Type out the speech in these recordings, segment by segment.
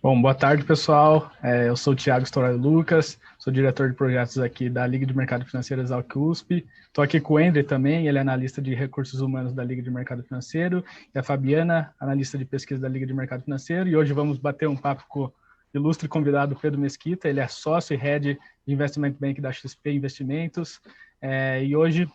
Bom, boa tarde, pessoal. Eu sou o Thiago Storaro Lucas, sou diretor de projetos aqui da Liga de Mercado Financeiro Exalc USP. Estou aqui com o Ender também, ele é analista de recursos humanos da Liga de Mercado Financeiro, e a Fabiana, analista de pesquisa da Liga de Mercado Financeiro. E hoje vamos bater um papo com o ilustre convidado Pedro Mesquita, ele é sócio e head de Investment Bank da XP Investimentos. E hoje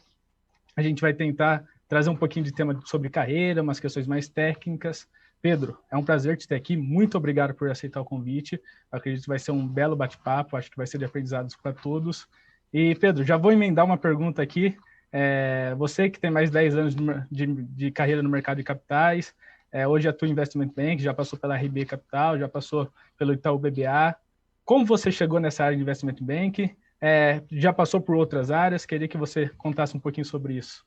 a gente vai tentar trazer um pouquinho de tema sobre carreira, umas questões mais técnicas. Pedro, é um prazer te ter aqui. Muito obrigado por aceitar o convite. Eu acredito que vai ser um belo bate-papo. Acho que vai ser de aprendizados para todos. E, Pedro, já vou emendar uma pergunta aqui. Você que tem mais de 10 anos de carreira no mercado de capitais, hoje atua em Investment Bank, já passou pela RB Capital, já passou pelo Itaú BBA. Como você chegou nessa área de Investment Bank? Já passou por outras áreas? Queria que você contasse um pouquinho sobre isso.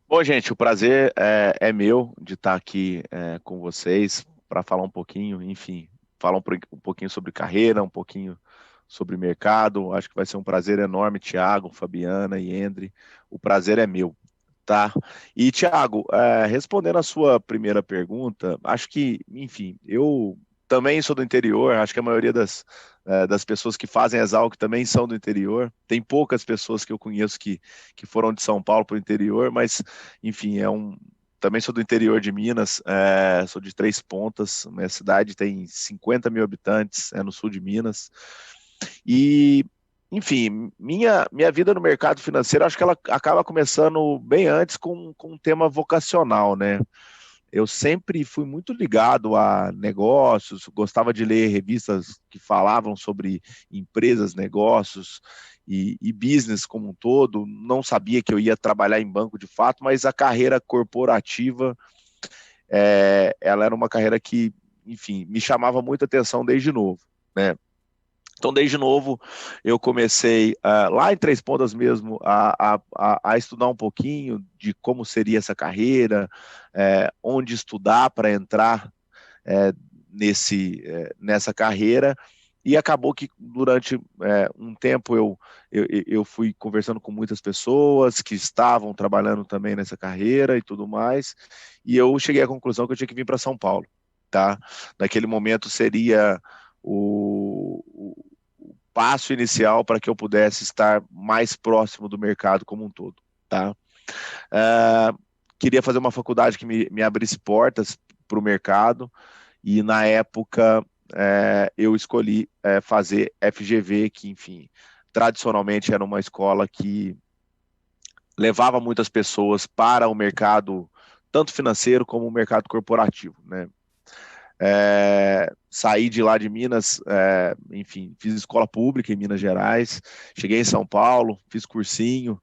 Bom, gente, o prazer é meu de estar aqui com vocês para falar um pouquinho, enfim, falar um pouquinho sobre carreira, um pouquinho sobre mercado. Acho que vai ser um prazer enorme, Thiago, Fabiana e Endre. O prazer é meu, tá? E, Thiago, respondendo a sua primeira pergunta, acho que, enfim, eu também sou do interior, acho que a maioria das pessoas que fazem Exalc também são do interior. Tem poucas pessoas que eu conheço que foram de São Paulo para o interior, mas, enfim, também sou do interior de Minas, sou de Três Pontas, minha cidade tem 50 mil habitantes, é no sul de Minas. E, enfim, minha vida no mercado financeiro, acho que ela acaba começando bem antes com um tema vocacional, né? Eu sempre fui muito ligado a negócios, gostava de ler revistas que falavam sobre empresas, negócios e business como um todo. Não sabia que eu ia trabalhar em banco de fato, mas a carreira corporativa, ela era uma carreira que, enfim, me chamava muita atenção desde novo, né? Então, desde novo, eu comecei lá em Três Pontas mesmo a estudar um pouquinho de como seria essa carreira, onde estudar para entrar é, nessa carreira. E acabou que durante um tempo eu fui conversando com muitas pessoas que estavam trabalhando também nessa carreira e tudo mais, e eu cheguei à conclusão que eu tinha que vir para São Paulo, tá? Naquele momento seria o passo inicial para que eu pudesse estar mais próximo do mercado como um todo, tá? Uh, Queria fazer uma faculdade que me abrisse portas para o mercado, e na época eu escolhi fazer FGV, que, enfim, tradicionalmente era uma escola que levava muitas pessoas para o mercado, tanto financeiro como o mercado corporativo, né? Saí de lá de Minas, enfim, fiz escola pública em Minas Gerais, cheguei em São Paulo, fiz cursinho,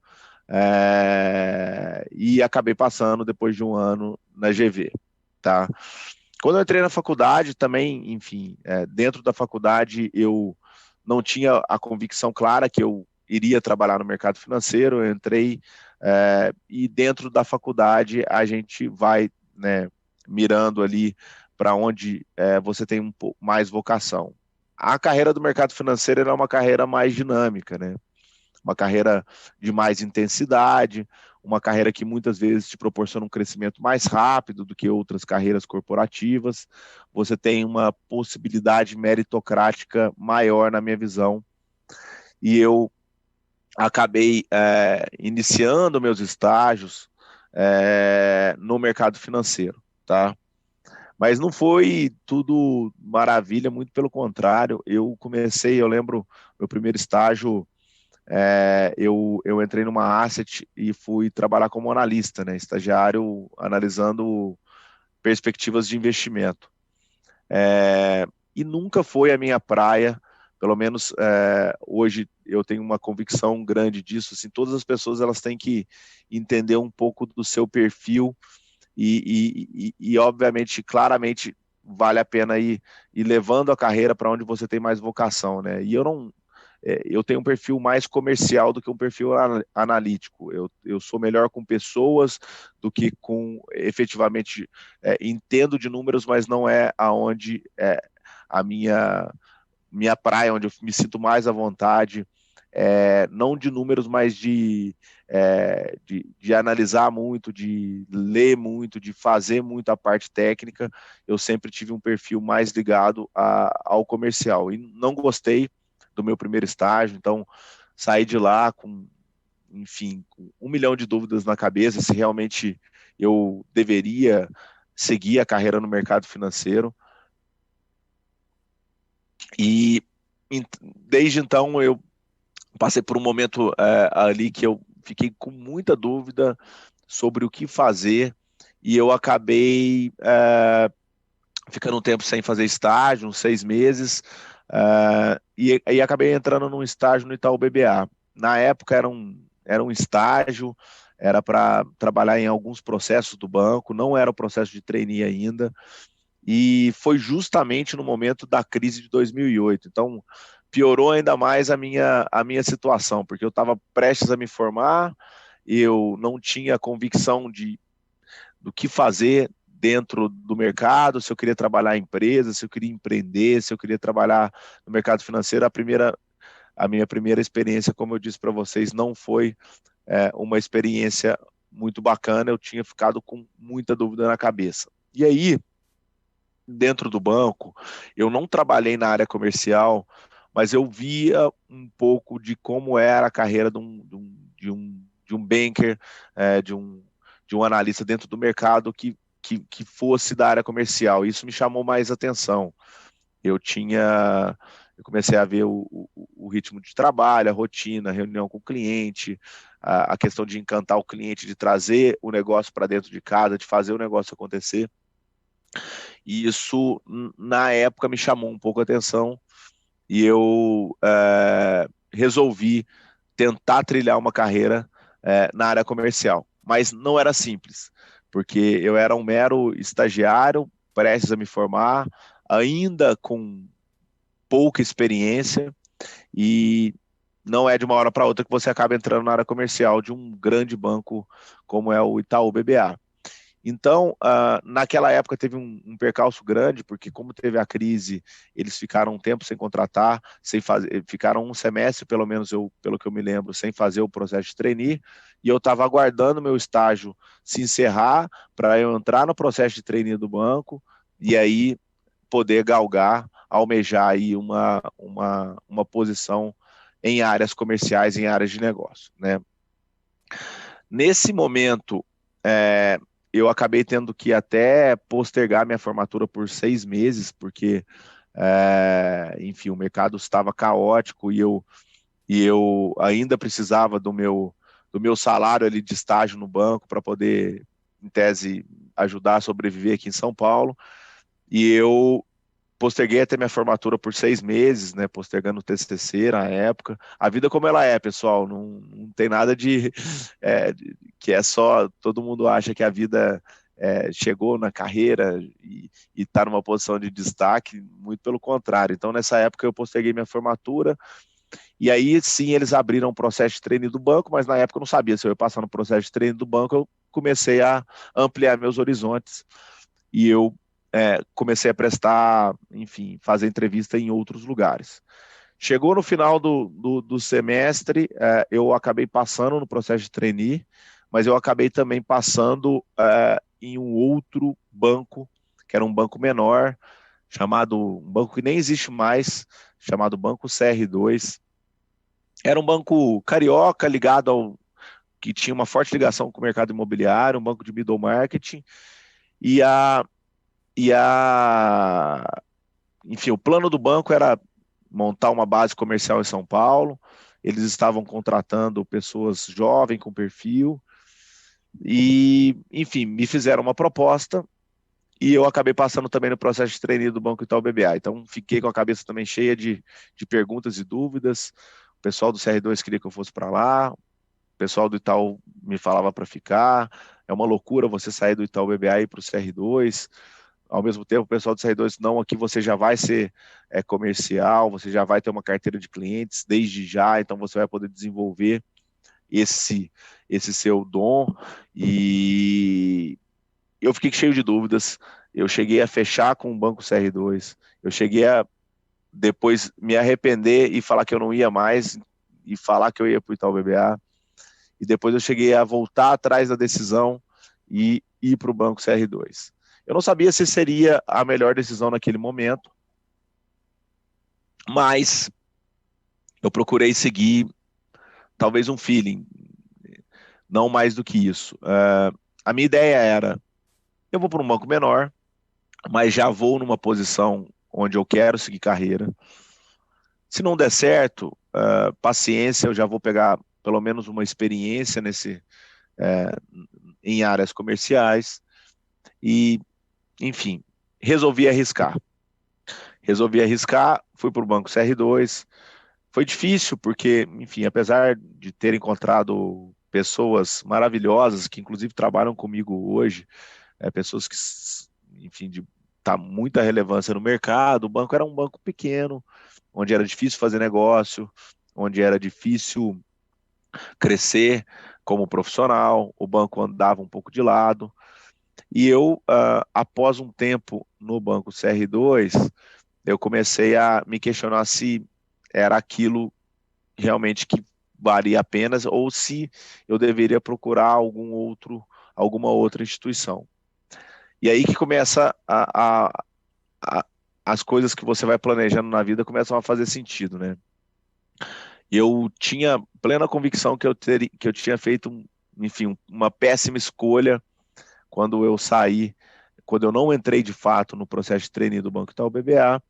e acabei passando depois de um ano na GV, tá? Quando eu entrei na faculdade também, enfim, dentro da faculdade eu não tinha a convicção clara que eu iria trabalhar no mercado financeiro. Eu entrei e dentro da faculdade a gente vai, né, mirando ali para onde você tem um pouco mais vocação. A carreira do mercado financeiro é uma carreira mais dinâmica, né? Uma carreira de mais intensidade, uma carreira que muitas vezes te proporciona um crescimento mais rápido do que outras carreiras corporativas. Você tem uma possibilidade meritocrática maior, na minha visão, e eu acabei iniciando meus estágios no mercado financeiro, tá? Mas não foi tudo maravilha, muito pelo contrário. Eu lembro, meu primeiro estágio, eu entrei numa asset e fui trabalhar como analista, né, estagiário, analisando perspectivas de investimento. E nunca foi a minha praia, pelo menos hoje eu tenho uma convicção grande disso. Assim, todas as pessoas elas têm que entender um pouco do seu perfil e obviamente, claramente, vale a pena ir levando a carreira para onde você tem mais vocação, né? E eu não, eu tenho um perfil mais comercial do que um perfil analítico. Eu sou melhor com pessoas do que com efetivamente entendo de números, mas não é aonde a minha praia, onde eu me sinto mais à vontade não de números, mas de analisar muito, de ler muito, de fazer muito a parte técnica. Eu sempre tive um perfil mais ligado ao comercial e não gostei do meu primeiro estágio, então saí de lá com, enfim, com 1 milhão de dúvidas na cabeça se realmente eu deveria seguir a carreira no mercado financeiro. E desde então eu passei por um momento ali que eu fiquei com muita dúvida sobre o que fazer e eu acabei ficando um tempo sem fazer estágio, uns 6 meses, e acabei entrando num estágio no Itaú BBA. Na época era um estágio, era para trabalhar em alguns processos do banco, não era o processo de trainee ainda, e foi justamente no momento da crise de 2008. Então, piorou ainda mais a minha situação, porque eu estava prestes a me formar, eu não tinha convicção do que fazer dentro do mercado, se eu queria trabalhar em empresa, se eu queria empreender, se eu queria trabalhar no mercado financeiro. A minha primeira experiência, como eu disse para vocês, não foi uma experiência muito bacana, eu tinha ficado com muita dúvida na cabeça. E aí, dentro do banco, eu não trabalhei na área comercial, mas eu via um pouco de como era a carreira de um banker, de um analista dentro do mercado que fosse da área comercial. Isso me chamou mais atenção. Eu comecei a ver o ritmo de trabalho, a rotina, a reunião com o cliente, a questão de encantar o cliente, de trazer o negócio para dentro de casa, de fazer o negócio acontecer. E isso, na época, me chamou um pouco a atenção e eu resolvi tentar trilhar uma carreira na área comercial. Mas não era simples, porque eu era um mero estagiário, prestes a me formar, ainda com pouca experiência, e não é de uma hora para outra que você acaba entrando na área comercial de um grande banco como é o Itaú BBA. Então, naquela época teve um percalço grande, porque como teve a crise, eles ficaram um tempo sem contratar, ficaram um semestre, pelo menos pelo que eu me lembro, sem fazer o processo de trainee, e eu estava aguardando meu estágio se encerrar para eu entrar no processo de trainee do banco e aí poder galgar, almejar aí uma posição em áreas comerciais, em áreas de negócio, né? Nesse momento, eu acabei tendo que até postergar minha formatura por 6 meses, porque, enfim, o mercado estava caótico e eu ainda precisava do meu salário ali de estágio no banco para poder, em tese, ajudar a sobreviver aqui em São Paulo. E eu posterguei até minha formatura por 6 meses, né? Postergando o TCC na época. A vida como ela é, pessoal, não tem nada que é só. Todo mundo acha que a vida chegou na carreira e está numa posição de destaque, muito pelo contrário. Então, nessa época, eu posterguei minha formatura. E aí, sim, eles abriram um processo de treino do banco, mas na época eu não sabia se eu ia passar no processo de treino do banco. Eu comecei a ampliar meus horizontes e eu comecei a prestar, enfim, fazer entrevista em outros lugares. Chegou no final do semestre, eu acabei passando no processo de trainee, mas eu acabei também passando em um outro banco, que era um banco menor, um banco que nem existe mais, chamado Banco CR2. Era um banco carioca que tinha uma forte ligação com o mercado imobiliário, um banco de middle marketing, e enfim, o plano do banco era montar uma base comercial em São Paulo. Eles estavam contratando pessoas jovens com perfil e, enfim, me fizeram uma proposta e eu acabei passando também no processo de trainee do Banco Itaú BBA. Então, fiquei com a cabeça também cheia de perguntas e dúvidas. O pessoal do CR2 queria que eu fosse para lá, o pessoal do Itaú me falava para ficar. É uma loucura você sair do Itaú BBA e ir para o CR2. Ao mesmo tempo, o pessoal do CR2, não, aqui você já vai ser comercial, você já vai ter uma carteira de clientes desde já, então você vai poder desenvolver esse seu dom. E eu fiquei cheio de dúvidas, eu cheguei a fechar com o Banco CR2, eu cheguei a depois me arrepender e falar que eu não ia mais, e falar que eu ia para o Itaú BBA. E depois eu cheguei a voltar atrás da decisão e ir para o Banco CR2. Eu não sabia se seria a melhor decisão naquele momento, mas eu procurei seguir talvez um feeling, não mais do que isso. A minha ideia era, eu vou para um banco menor, mas já vou numa posição onde eu quero seguir carreira. Se não der certo, paciência, eu já vou pegar pelo menos uma experiência em áreas comerciais e, enfim, resolvi arriscar. Fui para o Banco CR2. Foi difícil porque, enfim, apesar de ter encontrado pessoas maravilhosas que inclusive trabalham comigo hoje, pessoas que, enfim, tá muita relevância no mercado. O banco era um banco pequeno, onde era difícil fazer negócio, onde era difícil crescer como profissional. O banco andava um pouco de lado. E eu, após um tempo no Banco CR2, eu comecei a me questionar se era aquilo realmente que valia a pena ou se eu deveria procurar alguma outra instituição. E aí que começa as coisas que você vai planejando na vida começam a fazer sentido, né? Eu tinha plena convicção que eu tinha feito, enfim, uma péssima escolha quando eu saí, quando eu não entrei de fato no processo de trainee do Banco Itaú BBA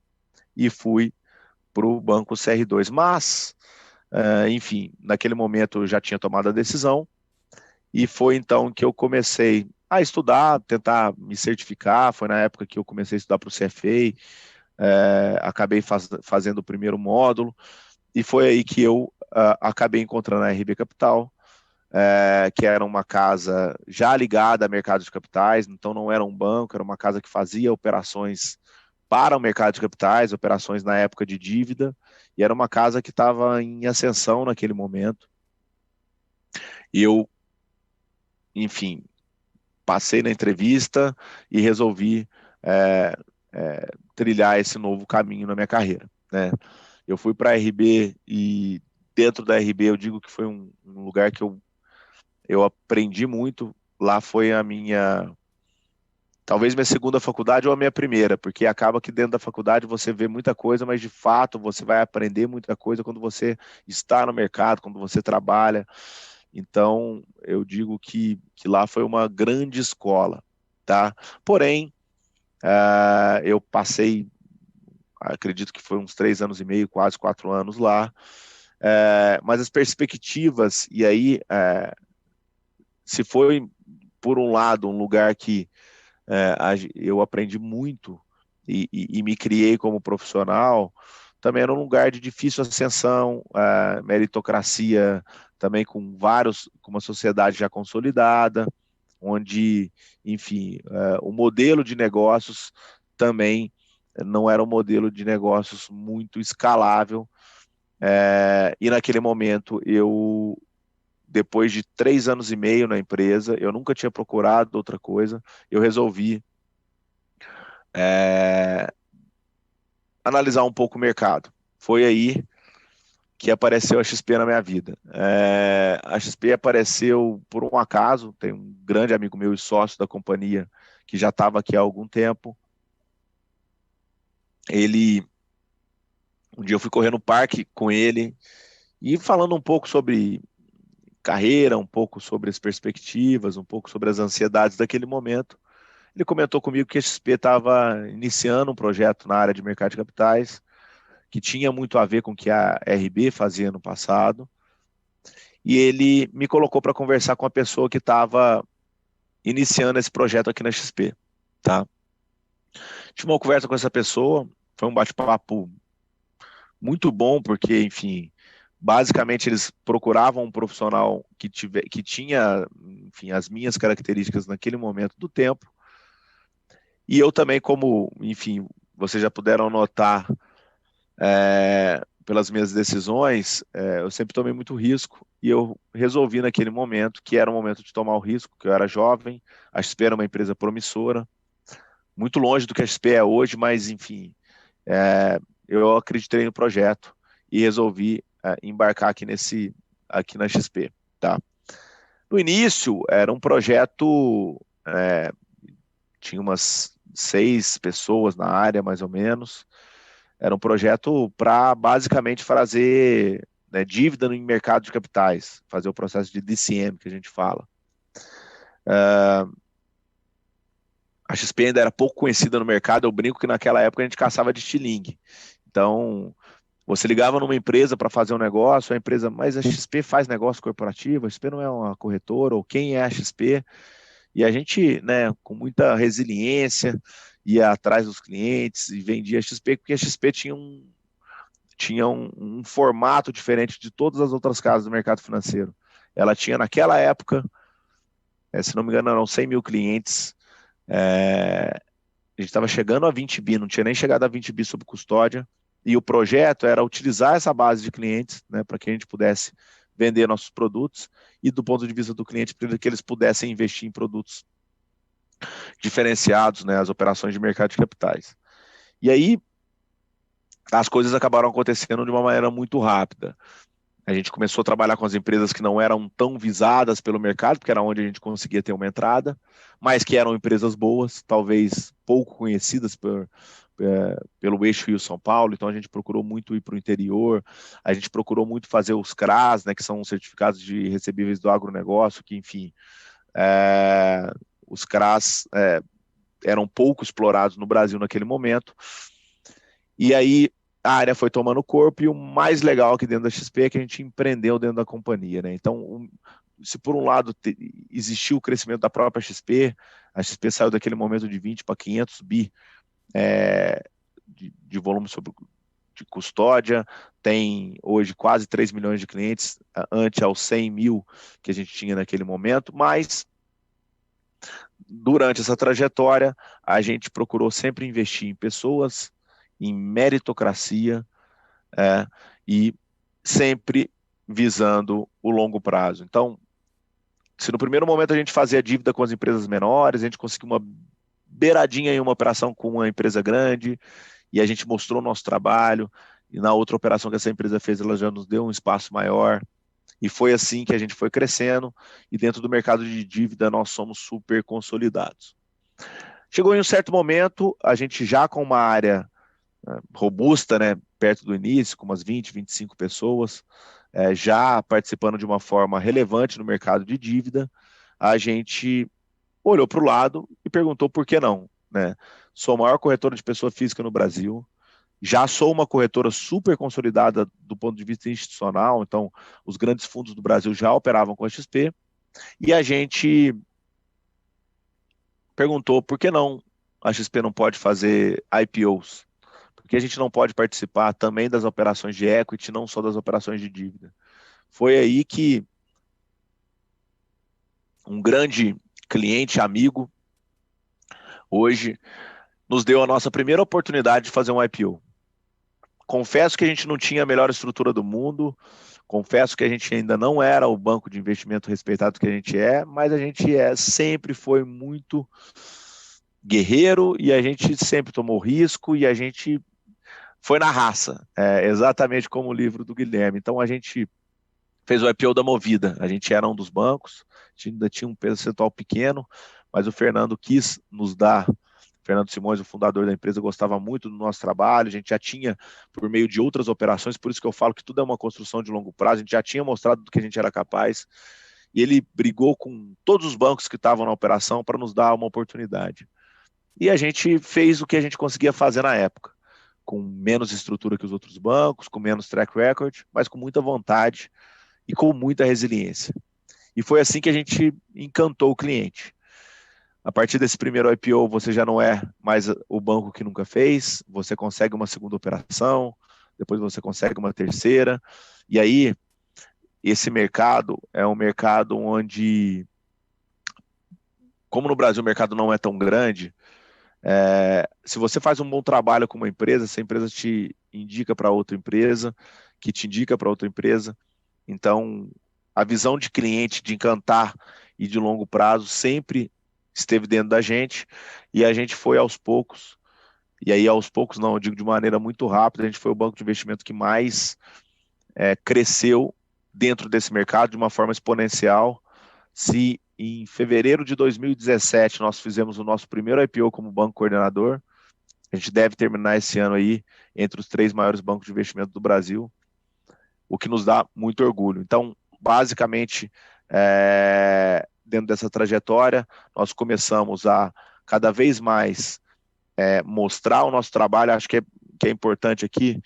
e fui para o Banco CR2. Mas, enfim, naquele momento eu já tinha tomado a decisão e foi então que eu comecei a estudar, tentar me certificar. Foi na época que eu comecei a estudar para o CFA, acabei fazendo o primeiro módulo e foi aí que eu acabei encontrando a RB Capital, que era uma casa já ligada a mercado de capitais, então não era um banco, era uma casa que fazia operações para o mercado de capitais, operações na época de dívida, e era uma casa que estava em ascensão naquele momento. E eu, enfim, passei na entrevista e resolvi trilhar esse novo caminho na minha carreira, né? Eu fui para a RB e dentro da RB eu digo que foi um lugar que eu aprendi muito. Lá foi talvez minha segunda faculdade ou a minha primeira, porque acaba que dentro da faculdade você vê muita coisa, mas de fato você vai aprender muita coisa quando você está no mercado, quando você trabalha. Então, eu digo que lá foi uma grande escola, tá? Porém, eu passei, acredito que foi uns 3 anos e meio, quase 4 anos lá, mas as perspectivas, e aí, se foi, por um lado, um lugar que eu aprendi muito e me criei como profissional, também era um lugar de difícil ascensão, meritocracia, também com uma sociedade já consolidada, onde, enfim, o modelo de negócios também não era um modelo de negócios muito escalável, e naquele momento depois de 3 anos e meio na empresa, eu nunca tinha procurado outra coisa, eu resolvi analisar um pouco o mercado. Foi aí que apareceu a XP na minha vida. A XP apareceu por um acaso, tem um grande amigo meu e sócio da companhia que já estava aqui há algum tempo. Um dia eu fui correr no parque com ele e falando um pouco sobre carreira, um pouco sobre as perspectivas, um pouco sobre as ansiedades daquele momento. Ele comentou comigo que a XP estava iniciando um projeto na área de mercado de capitais, que tinha muito a ver com o que a RB fazia no passado, e ele me colocou para conversar com a pessoa que estava iniciando esse projeto aqui na XP, tá? Tive uma conversa com essa pessoa, foi um bate-papo muito bom, porque, enfim, basicamente eles procuravam um profissional que tinha, enfim, as minhas características naquele momento do tempo, e eu também, como, enfim, vocês já puderam notar, pelas minhas decisões, eu sempre tomei muito risco e eu resolvi naquele momento que era o momento de tomar o risco, que eu era jovem, a XP era uma empresa promissora, muito longe do que a XP é hoje, mas enfim, eu acreditei no projeto e resolvi embarcar aqui na XP, tá? No início, era um projeto, tinha umas 6 pessoas na área, mais ou menos. Era um projeto para basicamente fazer, né, dívida no mercado de capitais, fazer o processo de DCM, que a gente fala. A XP ainda era pouco conhecida no mercado, eu brinco que naquela época a gente caçava de estilingue. Então, você ligava numa empresa para fazer um negócio, a empresa, mas a XP faz negócio corporativo, a XP não é uma corretora, ou quem é a XP? E a gente, né, com muita resiliência, ia atrás dos clientes e vendia a XP, porque a XP tinha um formato diferente de todas as outras casas do mercado financeiro. Ela tinha, naquela época, se não me engano, eram 100 mil clientes. A gente estava chegando a 20 bi, não tinha nem chegado a 20 bi sob custódia. E o projeto era utilizar essa base de clientes, né, para que a gente pudesse vender nossos produtos e, do ponto de vista do cliente, para que eles pudessem investir em produtos diferenciados, né, as operações de mercado de capitais. E aí, as coisas acabaram acontecendo de uma maneira muito rápida. A gente começou a trabalhar com as empresas que não eram tão visadas pelo mercado, porque era onde a gente conseguia ter uma entrada, mas que eram empresas boas, talvez pouco conhecidas pelo eixo Rio-São Paulo. Então a gente procurou muito ir para o interior, a gente procurou muito fazer os CRAs, né, que são os certificados de recebíveis do agronegócio, que, enfim, os CRAs eram pouco explorados no Brasil naquele momento. E aí a área foi tomando corpo, e o mais legal aqui dentro da XP é que a gente empreendeu dentro da companhia, né? Então, se por um lado existiu o crescimento da própria XP, a XP saiu daquele momento de 20 para 500 bi de volume de custódia, tem hoje quase 3 milhões de clientes, ante aos 100 mil que a gente tinha naquele momento, mas durante essa trajetória a gente procurou sempre investir em pessoas, em meritocracia, e sempre visando o longo prazo. Então, se no primeiro momento a gente fazia dívida com as empresas menores, a gente conseguiu uma beiradinha em uma operação com uma empresa grande, e a gente mostrou o nosso trabalho, e na outra operação que essa empresa fez, ela já nos deu um espaço maior, e foi assim que a gente foi crescendo, e dentro do mercado de dívida nós somos super consolidados. Chegou em um certo momento, a gente já com uma área robusta, né, perto do início, com umas 20, 25 pessoas, já participando de uma forma relevante no mercado de dívida, a gente olhou para o lado e perguntou por que não, né? Sou a maior corretora de pessoa física no Brasil, já sou uma corretora super consolidada do ponto de vista institucional, então os grandes fundos do Brasil já operavam com a XP, e a gente perguntou por que não a XP não pode fazer IPOs, porque a gente não pode participar também das operações de equity, não só das operações de dívida. Foi aí que um grande cliente, amigo, hoje, nos deu a nossa primeira oportunidade de fazer um IPO. Confesso que a gente não tinha a melhor estrutura do mundo, confesso que a gente ainda não era o banco de investimento respeitado que a gente é, mas a gente sempre foi muito guerreiro, e a gente sempre tomou risco, e a gente foi na raça, exatamente como o livro do Guilherme. Então a gente fez o IPO da Movida, a gente era um dos bancos, a gente ainda tinha um percentual pequeno, mas o Fernando quis nos dar, Fernando Simões, o fundador da empresa, gostava muito do nosso trabalho, a gente já tinha, por meio de outras operações, por isso que eu falo que tudo é uma construção de longo prazo, a gente já tinha mostrado do que a gente era capaz, e ele brigou com todos os bancos que estavam na operação para nos dar uma oportunidade. E a gente fez o que a gente conseguia fazer na época, com menos estrutura que os outros bancos, com menos track record, mas com muita vontade e com muita resiliência. E foi assim que a gente encantou o cliente. A partir desse primeiro IPO, você já não é mais o banco que nunca fez, você consegue uma segunda operação, depois você consegue uma terceira, e aí esse mercado é um mercado onde, como no Brasil o mercado não é tão grande, se você faz um bom trabalho com uma empresa, essa empresa te indica para outra empresa, que te indica para outra empresa. Então, a visão de cliente, de encantar e de longo prazo sempre esteve dentro da gente, e a gente foi aos poucos, e aí aos poucos não, eu digo de maneira muito rápida, a gente foi o banco de investimento que mais cresceu dentro desse mercado de uma forma exponencial. Se em fevereiro de 2017 nós fizemos o nosso primeiro IPO como banco coordenador, a gente deve terminar esse ano aí entre os 3 maiores bancos de investimento do Brasil, o que nos dá muito orgulho. Então, basicamente, dentro dessa trajetória, nós começamos a cada vez mais mostrar o nosso trabalho. Acho que é importante aqui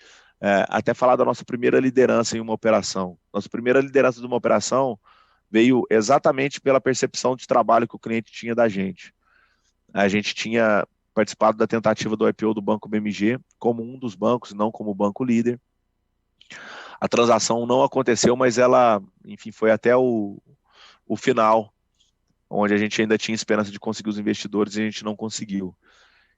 até falar da nossa primeira liderança em uma operação. Nossa primeira liderança de uma operação veio exatamente pela percepção de trabalho que o cliente tinha da gente. A gente tinha participado da tentativa do IPO do Banco BMG como um dos bancos, não como banco líder. A transação não aconteceu, mas ela, enfim, foi até o final, onde a gente ainda tinha esperança de conseguir os investidores e a gente não conseguiu.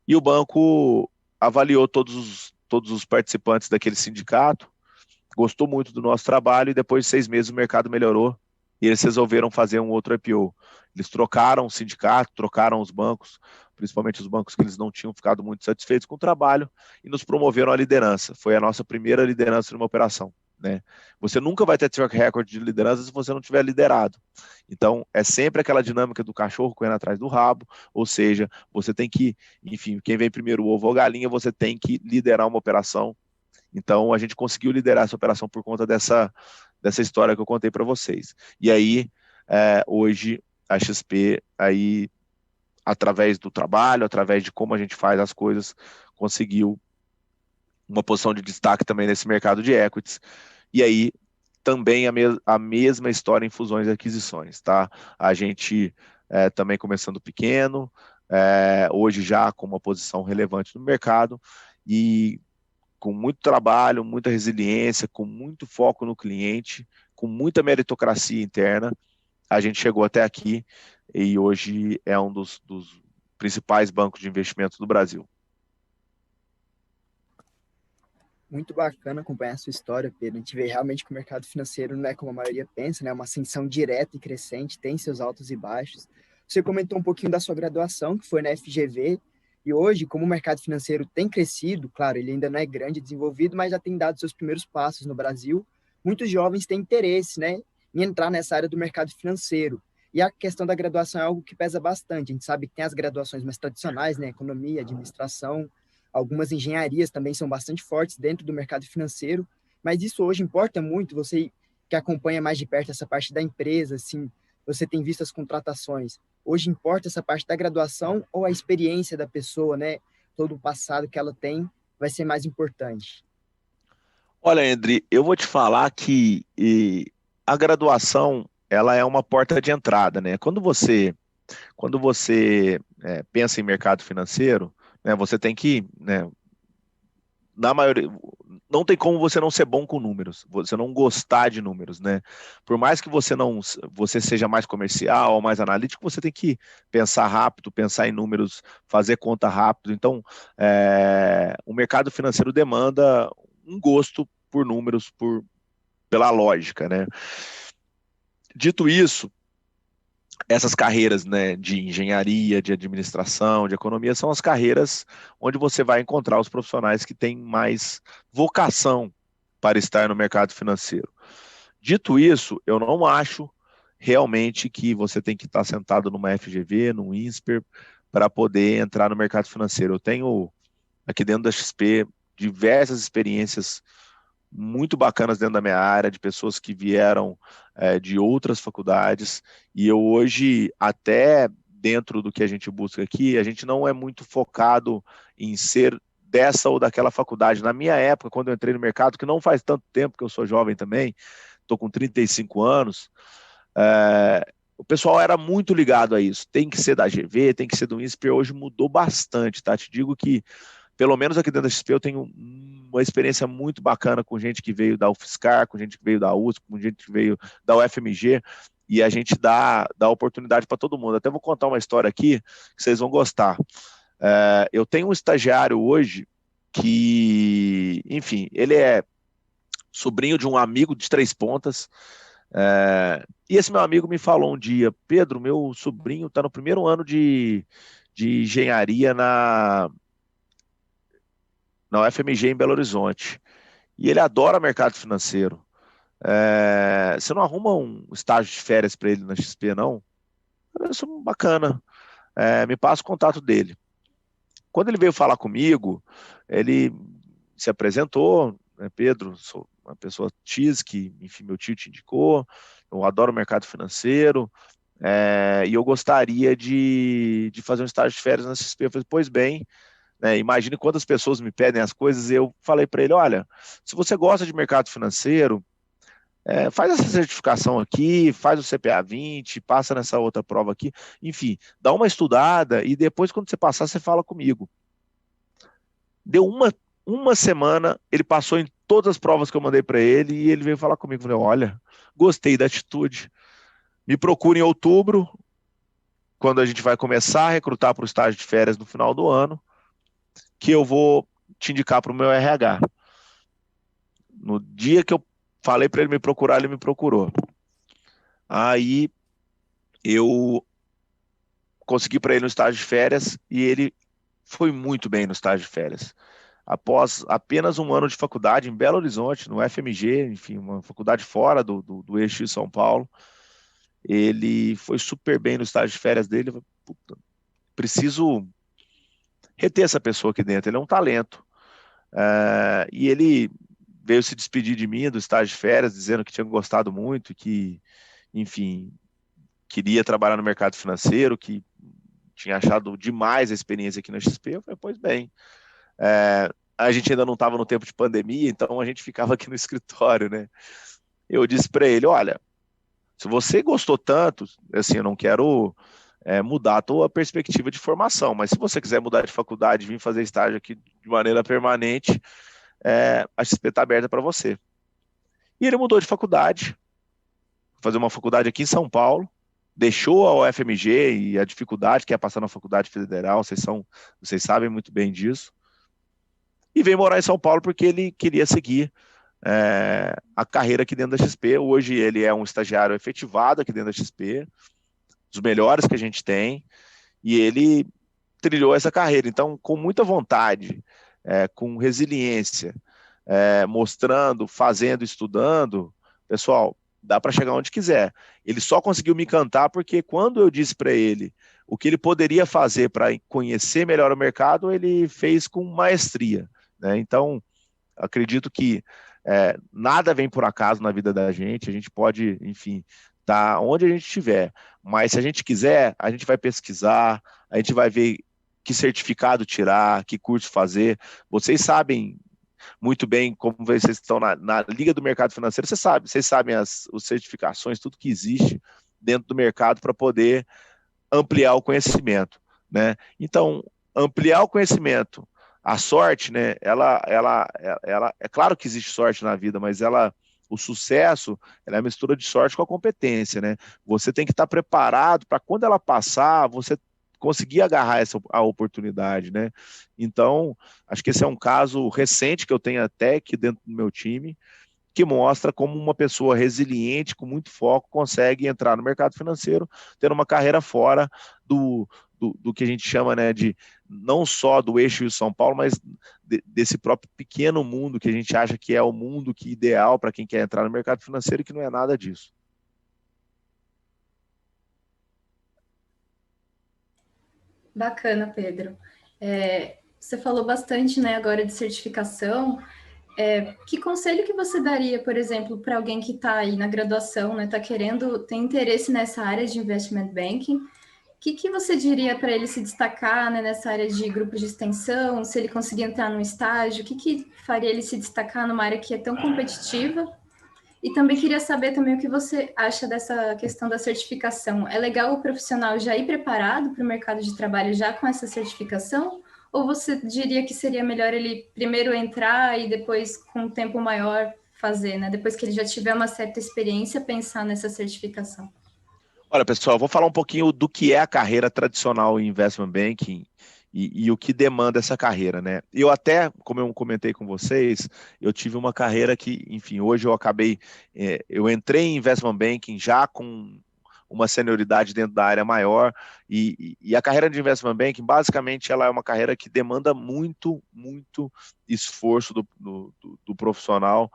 E o banco avaliou todos os participantes daquele sindicato, gostou muito do nosso trabalho e depois de 6 meses o mercado melhorou e eles resolveram fazer um outro IPO. Eles trocaram o sindicato, trocaram os bancos, principalmente os bancos que eles não tinham ficado muito satisfeitos com o trabalho e nos promoveram a liderança. Foi a nossa primeira liderança numa operação. Né? Você nunca vai ter track record de liderança se você não tiver liderado. Então, é sempre aquela dinâmica do cachorro correndo atrás do rabo, ou seja, você tem que, enfim, quem vem primeiro, o ovo ou a galinha, você tem que liderar uma operação. Então, a gente conseguiu liderar essa operação por conta dessa história que eu contei para vocês. E aí, hoje, a XP, aí, através do trabalho, através de como a gente faz as coisas, conseguiu uma posição de destaque também nesse mercado de equities. E aí, também a mesma história em fusões e aquisições, tá? A gente também começando pequeno, hoje já com uma posição relevante no mercado e com muito trabalho, muita resiliência, com muito foco no cliente, com muita meritocracia interna, a gente chegou até aqui e hoje é um dos principais bancos de investimento do Brasil. Muito bacana acompanhar a sua história, Pedro. A gente vê realmente que o mercado financeiro não é como a maioria pensa, né? É uma ascensão direta e crescente, tem seus altos e baixos. Você comentou um pouquinho da sua graduação, que foi na FGV, e hoje, como o mercado financeiro tem crescido, claro, ele ainda não é grande e desenvolvido, mas já tem dado seus primeiros passos no Brasil, muitos jovens têm interesse, né, em entrar nessa área do mercado financeiro. E a questão da graduação é algo que pesa bastante. A gente sabe que tem as graduações mais tradicionais, né, economia, administração, algumas engenharias também são bastante fortes dentro do mercado financeiro, mas isso hoje importa muito. Você que acompanha mais de perto essa parte da empresa, assim, você tem visto as contratações. Hoje importa essa parte da graduação ou a experiência da pessoa, né? Todo o passado que ela tem vai ser mais importante. Olha, André, eu vou te falar que a graduação ela é uma porta de entrada, né? Quando você pensa em mercado financeiro, né, você tem que, né, na maioria, não tem como você não ser bom com números, você não gostar de números, né? Por mais que você seja mais comercial, mais analítico, você tem que pensar rápido, pensar em números, fazer conta rápido. Então, o mercado financeiro demanda um gosto por números, pela lógica, né? Dito isso, essas carreiras, né, de engenharia, de administração, de economia, são as carreiras onde você vai encontrar os profissionais que têm mais vocação para estar no mercado financeiro. Dito isso, eu não acho realmente que você tem que estar sentado numa FGV, num INSPER, para poder entrar no mercado financeiro. Eu tenho aqui dentro da XP diversas experiências muito bacanas dentro da minha área, de pessoas que vieram de outras faculdades, e eu hoje, até dentro do que a gente busca aqui, a gente não é muito focado em ser dessa ou daquela faculdade. Na minha época, quando eu entrei no mercado, que não faz tanto tempo, que eu sou jovem também, estou com 35 anos, o pessoal era muito ligado a isso. Tem que ser da GV, tem que ser do INSPER. Hoje mudou bastante, tá? Te digo que pelo menos aqui dentro da XP eu tenho uma experiência muito bacana com gente que veio da UFSCar, com gente que veio da USP, com gente que veio da UFMG, e a gente dá oportunidade para todo mundo. Até vou contar uma história aqui que vocês vão gostar. Eu tenho um estagiário hoje que, enfim, ele é sobrinho de um amigo de Três Pontas, e esse meu amigo me falou um dia: Pedro, meu sobrinho está no primeiro ano de engenharia na UFMG em Belo Horizonte. E ele adora mercado financeiro. Você não arruma um estágio de férias para ele na XP, não? Isso é bacana. Me passa o contato dele. Quando ele veio falar comigo, ele se apresentou, né, Pedro, sou uma pessoa X que, enfim, meu tio te indicou, eu adoro o mercado financeiro, e eu gostaria de fazer um estágio de férias na XP. Eu falei, pois bem, né, imagine quantas pessoas me pedem as coisas, e eu falei para ele, olha, se você gosta de mercado financeiro, faz essa certificação aqui, faz o CPA 20, passa nessa outra prova aqui, enfim, dá uma estudada e depois, quando você passar, você fala comigo. Deu uma semana, ele passou em todas as provas que eu mandei para ele e ele veio falar comigo. Falei, olha, gostei da atitude. Me procure em outubro, quando a gente vai começar a recrutar para o estágio de férias no final do ano, que eu vou te indicar para o meu RH. No dia que eu falei para ele me procurar, ele me procurou. Aí eu consegui para ele no estágio de férias e ele foi muito bem no estágio de férias. Após apenas um ano de faculdade em Belo Horizonte, no FMG, enfim, uma faculdade fora do eixo de São Paulo, ele foi super bem no estágio de férias dele. Puta, preciso reter essa pessoa aqui dentro, ele é um talento. E ele veio se despedir de mim do estágio de férias, dizendo que tinha gostado muito, que, enfim, queria trabalhar no mercado financeiro, que tinha achado demais a experiência aqui na XP. Eu falei, pois bem, a gente ainda não estava no tempo de pandemia, então a gente ficava aqui no escritório, né? Eu disse para ele, olha, se você gostou tanto, assim, eu não quero mudar a tua perspectiva de formação, mas se você quiser mudar de faculdade, vir fazer estágio aqui de maneira permanente, a XP está aberta para você. E ele mudou de faculdade, fazer uma faculdade aqui em São Paulo, deixou a UFMG e a dificuldade que é passar na faculdade federal, vocês sabem muito bem disso, e veio morar em São Paulo porque ele queria seguir a carreira aqui dentro da XP. Hoje ele é um estagiário efetivado aqui dentro da XP, dos melhores que a gente tem, e ele trilhou essa carreira. Então, com muita vontade, com resiliência, mostrando, fazendo, estudando, pessoal, dá para chegar onde quiser. Ele só conseguiu me encantar porque quando eu disse para ele o que ele poderia fazer para conhecer melhor o mercado, ele fez com maestria, né? Então, acredito que nada vem por acaso na vida da gente, a gente pode, enfim, estar onde a gente estiver, mas se a gente quiser, a gente vai pesquisar, a gente vai ver que certificado tirar, que curso fazer. Vocês sabem muito bem como vocês estão na Liga do Mercado Financeiro, vocês sabem as certificações, tudo que existe dentro do mercado para poder ampliar o conhecimento, né? Então, ampliar o conhecimento, a sorte, né? Ela é claro que existe sorte na vida, mas o sucesso, ela é a mistura de sorte com a competência, né? Você tem que estar preparado para quando ela passar, você conseguir agarrar a oportunidade, né? Então, acho que esse é um caso recente que eu tenho até aqui dentro do meu time, que mostra como uma pessoa resiliente, com muito foco, consegue entrar no mercado financeiro, tendo uma carreira fora do que a gente chama, né, de não só do eixo de São Paulo, mas desse próprio pequeno mundo que a gente acha que é o mundo ideal para quem quer entrar no mercado financeiro, e que não é nada disso. Bacana, Pedro. Você falou bastante, né, agora de certificação. Que conselho que você daria, por exemplo, para alguém que está aí na graduação, né, tem interesse nessa área de investment banking? O que você diria para ele se destacar, né, nessa área de grupos de extensão, se ele conseguir entrar num estágio? O que faria ele se destacar numa área que é tão competitiva? E também queria saber também o que você acha dessa questão da certificação. É legal o profissional já ir preparado para o mercado de trabalho já com essa certificação? Ou você diria que seria melhor ele primeiro entrar e depois, com um tempo maior, fazer, né? Depois que ele já tiver uma certa experiência, pensar nessa certificação? Olha, pessoal, eu vou falar um pouquinho do que é a carreira tradicional em investment banking e o que demanda essa carreira, né? Eu até, como eu comentei com vocês, eu tive uma carreira que, enfim, hoje eu eu entrei em investment banking já com uma senioridade dentro da área maior, e a carreira de investment banking, basicamente, ela é uma carreira que demanda muito, muito esforço do profissional,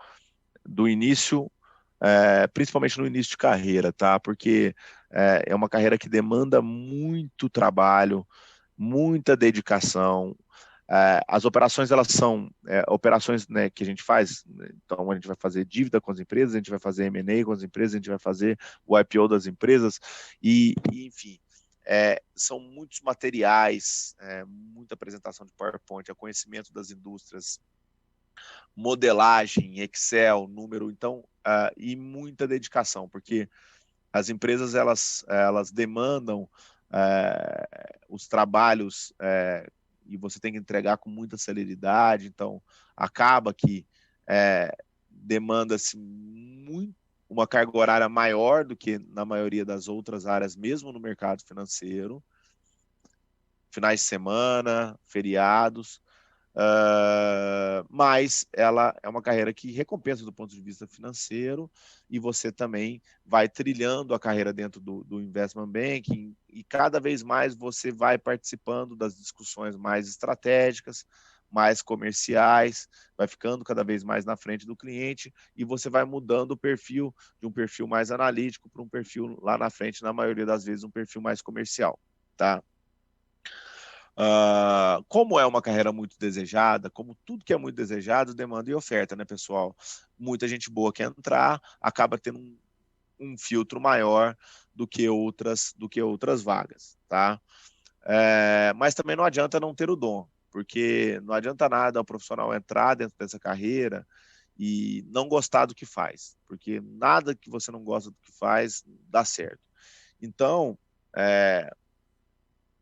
do início principalmente no início de carreira, tá? Porque é uma carreira que demanda muito trabalho, muita dedicação. As operações, elas são operações, né, que a gente faz, né? Então a gente vai fazer dívida com as empresas, a gente vai fazer M&A com as empresas, a gente vai fazer o IPO das empresas, enfim, são muitos materiais, muita apresentação de PowerPoint, conhecimento das indústrias, modelagem, Excel, número, então, e muita dedicação, porque as empresas, elas demandam os trabalhos, e você tem que entregar com muita celeridade, então acaba que demanda-se uma carga horária maior do que na maioria das outras áreas, mesmo no mercado financeiro, finais de semana, feriados, mas ela é uma carreira que recompensa do ponto de vista financeiro, e você também vai trilhando a carreira dentro do investment banking, e cada vez mais você vai participando das discussões mais estratégicas, mais comerciais, vai ficando cada vez mais na frente do cliente, e você vai mudando o perfil de um perfil mais analítico para um perfil lá na frente, na maioria das vezes um perfil mais comercial, tá? Como é uma carreira muito desejada, como tudo que é muito desejado, demanda e oferta, né, pessoal? Muita gente boa quer entrar, acaba tendo um filtro maior do que outras vagas, tá? Mas também não adianta não ter o dom, porque não adianta nada o profissional entrar dentro dessa carreira e não gostar do que faz, porque nada que você não gosta do que faz dá certo. Então,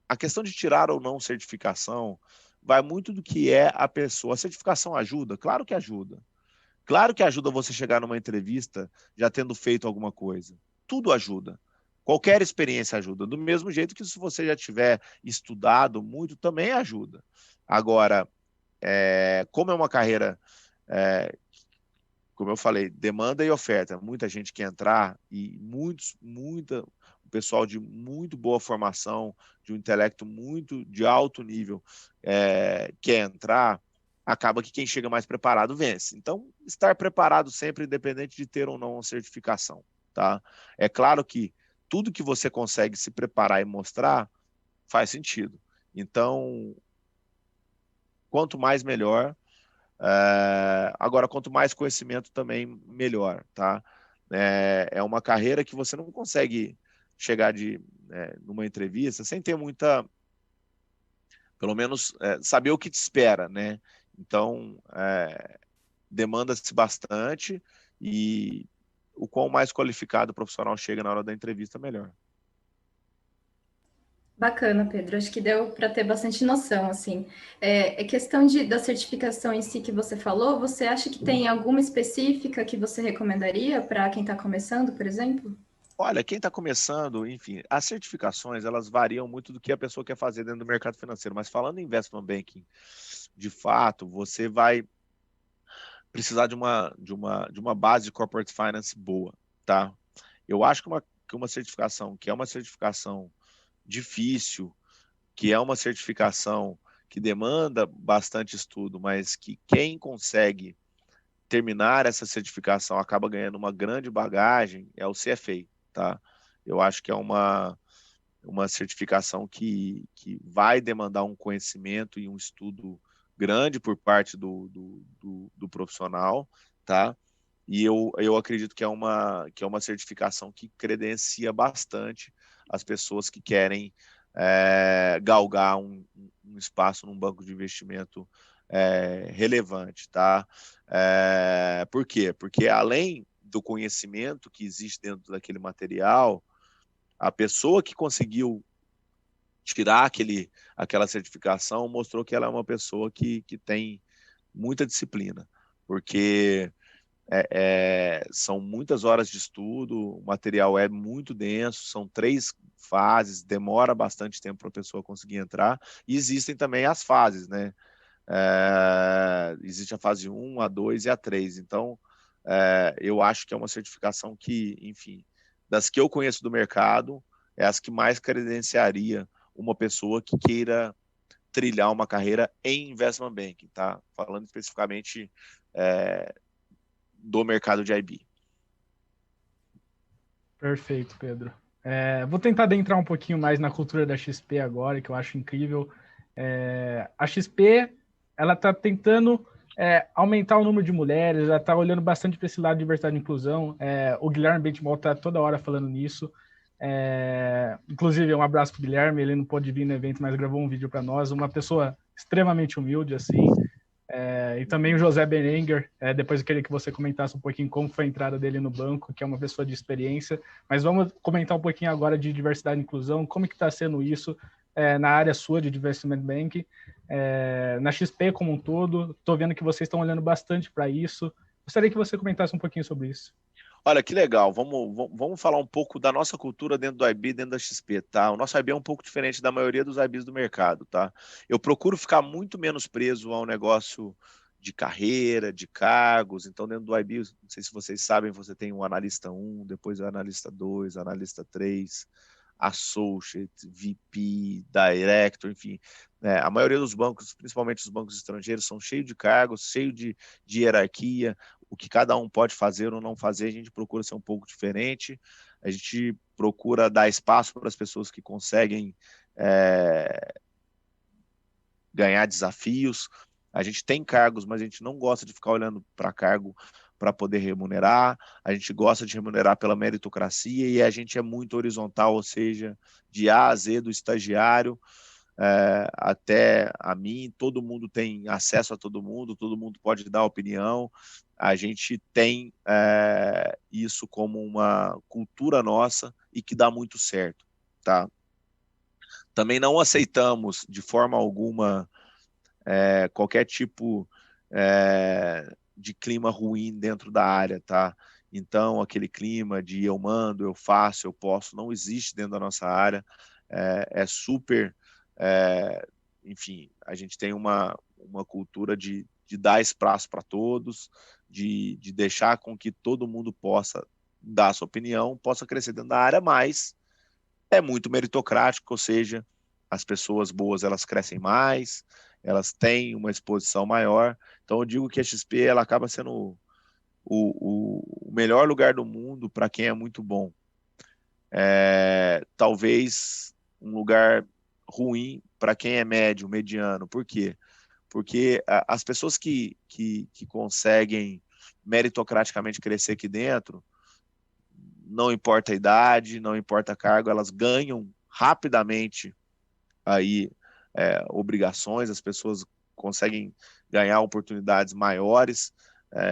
a questão de tirar ou não certificação vai muito do que é a pessoa. A certificação ajuda? Claro que ajuda. Claro que ajuda você chegar numa entrevista já tendo feito alguma coisa. Tudo ajuda. Qualquer experiência ajuda. Do mesmo jeito que se você já tiver estudado muito, também ajuda. Agora, como é uma carreira, como eu falei, demanda e oferta. Muita gente quer entrar e o pessoal de muito boa formação, de um intelecto muito de alto nível, quer entrar, acaba que quem chega mais preparado vence. Então, estar preparado sempre, independente de ter ou não uma certificação, tá? É claro que tudo que você consegue se preparar e mostrar faz sentido. Então, quanto mais, melhor. Agora, quanto mais conhecimento também, melhor, tá? É uma carreira que você não consegue chegar numa entrevista sem ter muita, pelo menos, saber o que te espera, né? Então, demanda-se bastante, e o quão mais qualificado o profissional chega na hora da entrevista, melhor. Bacana, Pedro. Acho que deu para ter bastante noção, assim. Questão da certificação em si que você falou, você acha que tem alguma específica que você recomendaria para quem está começando, por exemplo? Olha, quem está começando, enfim, as certificações, elas variam muito do que a pessoa quer fazer dentro do mercado financeiro, mas falando em investment banking, de fato, você vai precisar de uma base de corporate finance boa, tá? Eu acho que uma certificação, que é uma certificação difícil, que é uma certificação que demanda bastante estudo, mas que quem consegue terminar essa certificação acaba ganhando uma grande bagagem, é o CFA, tá? Eu acho que é uma certificação que vai demandar um conhecimento e um estudo grande por parte do profissional, tá? E eu acredito que é uma certificação que credencia bastante as pessoas que querem galgar um espaço num banco de investimento relevante, tá? Por quê? Porque além do conhecimento que existe dentro daquele material, a pessoa que conseguiu tirar aquela certificação mostrou que ela é uma pessoa que tem muita disciplina, porque são muitas horas de estudo, o material é muito denso, são 3 fases, demora bastante tempo para a pessoa conseguir entrar, e existem também as fases, né? Existe a fase 1, a 2 e a 3, então eu acho que é uma certificação que, enfim, das que eu conheço do mercado, é as que mais credenciaria uma pessoa que queira trilhar uma carreira em investment banking, tá? Falando especificamente do mercado de IB. Perfeito, Pedro. Vou tentar adentrar um pouquinho mais na cultura da XP agora, que eu acho incrível. A XP, ela está tentando aumentar o número de mulheres, ela está olhando bastante para esse lado de diversidade e inclusão. O Guilherme Benchimol está toda hora falando nisso. Inclusive, um abraço para o Guilherme, ele não pôde vir no evento, mas gravou um vídeo para nós, uma pessoa extremamente humilde, assim. E também o José Berenguer, depois eu queria que você comentasse um pouquinho como foi a entrada dele no banco, que é uma pessoa de experiência, mas vamos comentar um pouquinho agora de diversidade e inclusão, como que está sendo isso na área sua de Investment Bank, na XP como um todo. Estou vendo que vocês estão olhando bastante para isso, gostaria que você comentasse um pouquinho sobre isso. Olha, que legal, vamos falar um pouco da nossa cultura dentro do IB, dentro da XP, tá? O nosso IB é um pouco diferente da maioria dos IBs do mercado, tá? Eu procuro ficar muito menos preso ao negócio de carreira, de cargos. Então, dentro do IB, não sei se vocês sabem, você tem um analista 1, depois o analista 2, analista 3, associate, VP, director, enfim. A maioria dos bancos, principalmente os bancos estrangeiros, são cheios de cargos, cheios de hierarquia. O que cada um pode fazer ou não fazer, a gente procura ser um pouco diferente. A gente procura dar espaço para as pessoas que conseguem ganhar desafios. A gente tem cargos, mas a gente não gosta de ficar olhando para cargo para poder remunerar. A gente gosta de remunerar pela meritocracia e a gente é muito horizontal, ou seja, de A a Z do estagiário até a mim, todo mundo tem acesso a todo mundo pode dar opinião. A gente tem isso como uma cultura nossa e que dá muito certo, tá? Também não aceitamos de forma alguma qualquer tipo de clima ruim dentro da área, tá? Então, aquele clima de eu mando, eu faço, eu posso, não existe dentro da nossa área. É super... enfim, a gente tem uma cultura de dar espaço para todos, de deixar com que todo mundo possa dar a sua opinião, possa crescer dentro da área, mas é muito meritocrático, ou seja, as pessoas boas elas crescem mais, elas têm uma exposição maior. Então eu digo que a XP ela acaba sendo o melhor lugar do mundo para quem é muito bom. Talvez um lugar ruim para quem é médio, mediano. Por quê? Porque as pessoas que conseguem meritocraticamente crescer aqui dentro, não importa a idade, não importa a cargo, elas ganham rapidamente aí obrigações, as pessoas conseguem ganhar oportunidades maiores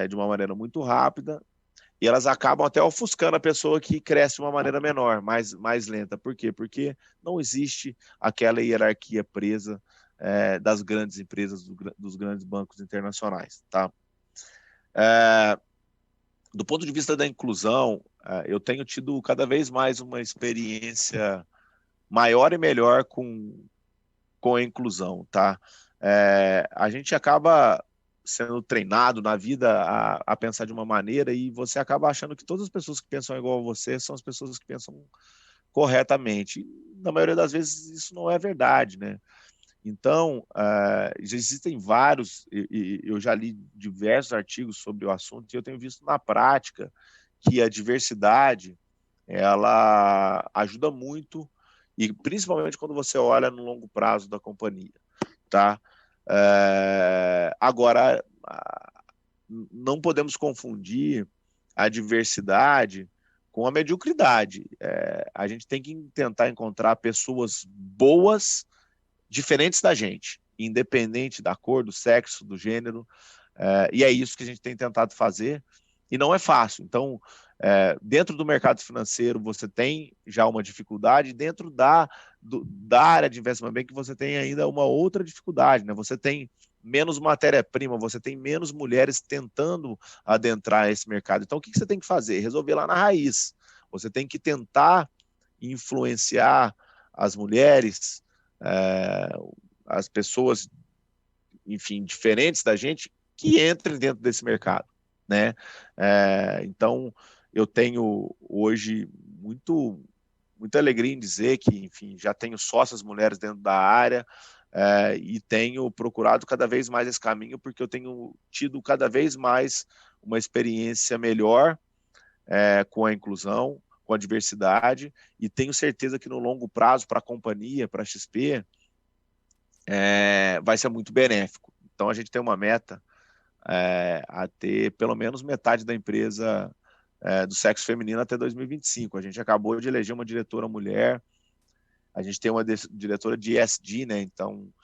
de uma maneira muito rápida, e elas acabam até ofuscando a pessoa que cresce de uma maneira menor, mais lenta. Por quê? Porque não existe aquela hierarquia presa das grandes empresas, dos grandes bancos internacionais. Tá? Do ponto de vista da inclusão, eu tenho tido cada vez mais uma experiência maior e melhor com a inclusão. Tá? A gente acaba sendo treinado na vida a pensar de uma maneira e você acaba achando que todas as pessoas que pensam igual a você são as pessoas que pensam corretamente. E, na maioria das vezes isso não é verdade, né? Então, já existem vários, eu já li diversos artigos sobre o assunto e eu tenho visto na prática que a diversidade ela ajuda muito, e principalmente quando você olha no longo prazo da companhia, tá? Agora, não podemos confundir a diversidade com a mediocridade. A gente tem que tentar encontrar pessoas boas, diferentes da gente, independente da cor, do sexo, do gênero, e é isso que a gente tem tentado fazer, e não é fácil. Então, dentro do mercado financeiro, você tem já uma dificuldade, dentro da área de investment banking, você tem ainda uma outra dificuldade, né? Você tem menos matéria-prima, você tem menos mulheres tentando adentrar esse mercado. Então, o que você tem que fazer? Resolver lá na raiz. Você tem que tentar influenciar as mulheres, as pessoas, enfim, diferentes da gente, que entrem dentro desse mercado, né? Então, eu tenho hoje muita alegria em dizer que, enfim, já tenho sócias mulheres dentro da área, e tenho procurado cada vez mais esse caminho, porque eu tenho tido cada vez mais uma experiência melhor com a inclusão, com a diversidade, e tenho certeza que no longo prazo, para a companhia, para a XP, vai ser muito benéfico. Então, a gente tem uma meta a ter pelo menos metade da empresa do sexo feminino até 2025. A gente acabou de eleger uma diretora mulher, a gente tem uma diretora de ESG, né? Então,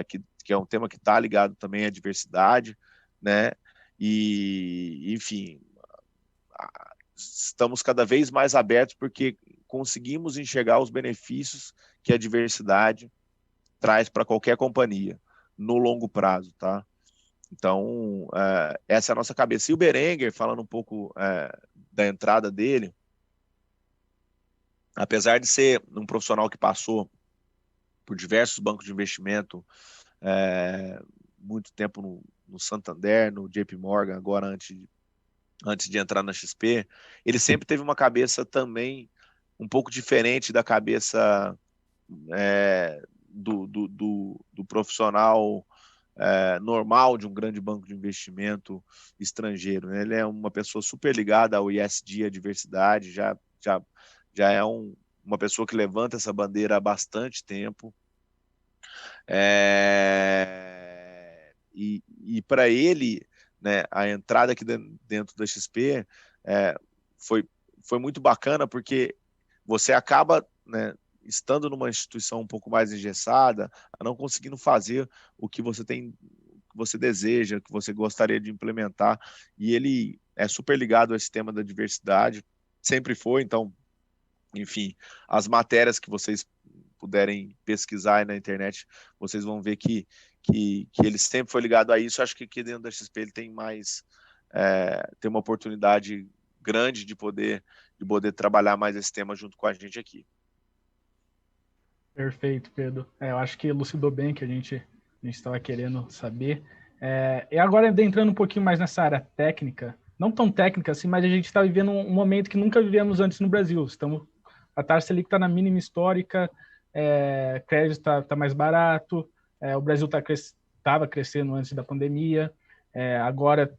que é um tema que está ligado também à diversidade, né? E, enfim, estamos cada vez mais abertos porque conseguimos enxergar os benefícios que a diversidade traz para qualquer companhia no longo prazo, tá? Então, essa é a nossa cabeça. E o Berenguer, falando um pouco da entrada dele, apesar de ser um profissional que passou por diversos bancos de investimento, muito tempo no Santander, no JP Morgan, agora antes de entrar na XP, ele sempre teve uma cabeça também um pouco diferente da cabeça do profissional normal de um grande banco de investimento estrangeiro, né? Ele é uma pessoa super ligada ao ESG, à diversidade, já é uma pessoa que levanta essa bandeira há bastante tempo. E para ele, né, a entrada aqui dentro da XP foi muito bacana, porque você acaba, né, estando numa instituição um pouco mais engessada, não conseguindo fazer o que você deseja, que você gostaria de implementar. E ele é super ligado a esse tema da diversidade, sempre foi. Então, enfim, as matérias que vocês puderem pesquisar aí na internet, vocês vão ver que ele sempre foi ligado a isso. Acho que aqui dentro da XP ele tem tem uma oportunidade grande de poder trabalhar mais esse tema junto com a gente aqui. Perfeito, Pedro. Eu acho que elucidou bem que a gente estava querendo saber. E agora, entrando um pouquinho mais nessa área técnica, não tão técnica assim, mas a gente está vivendo um momento que nunca vivemos antes no Brasil. A taxa Selic está na mínima histórica, crédito está mais barato, o Brasil estava crescendo antes da pandemia, agora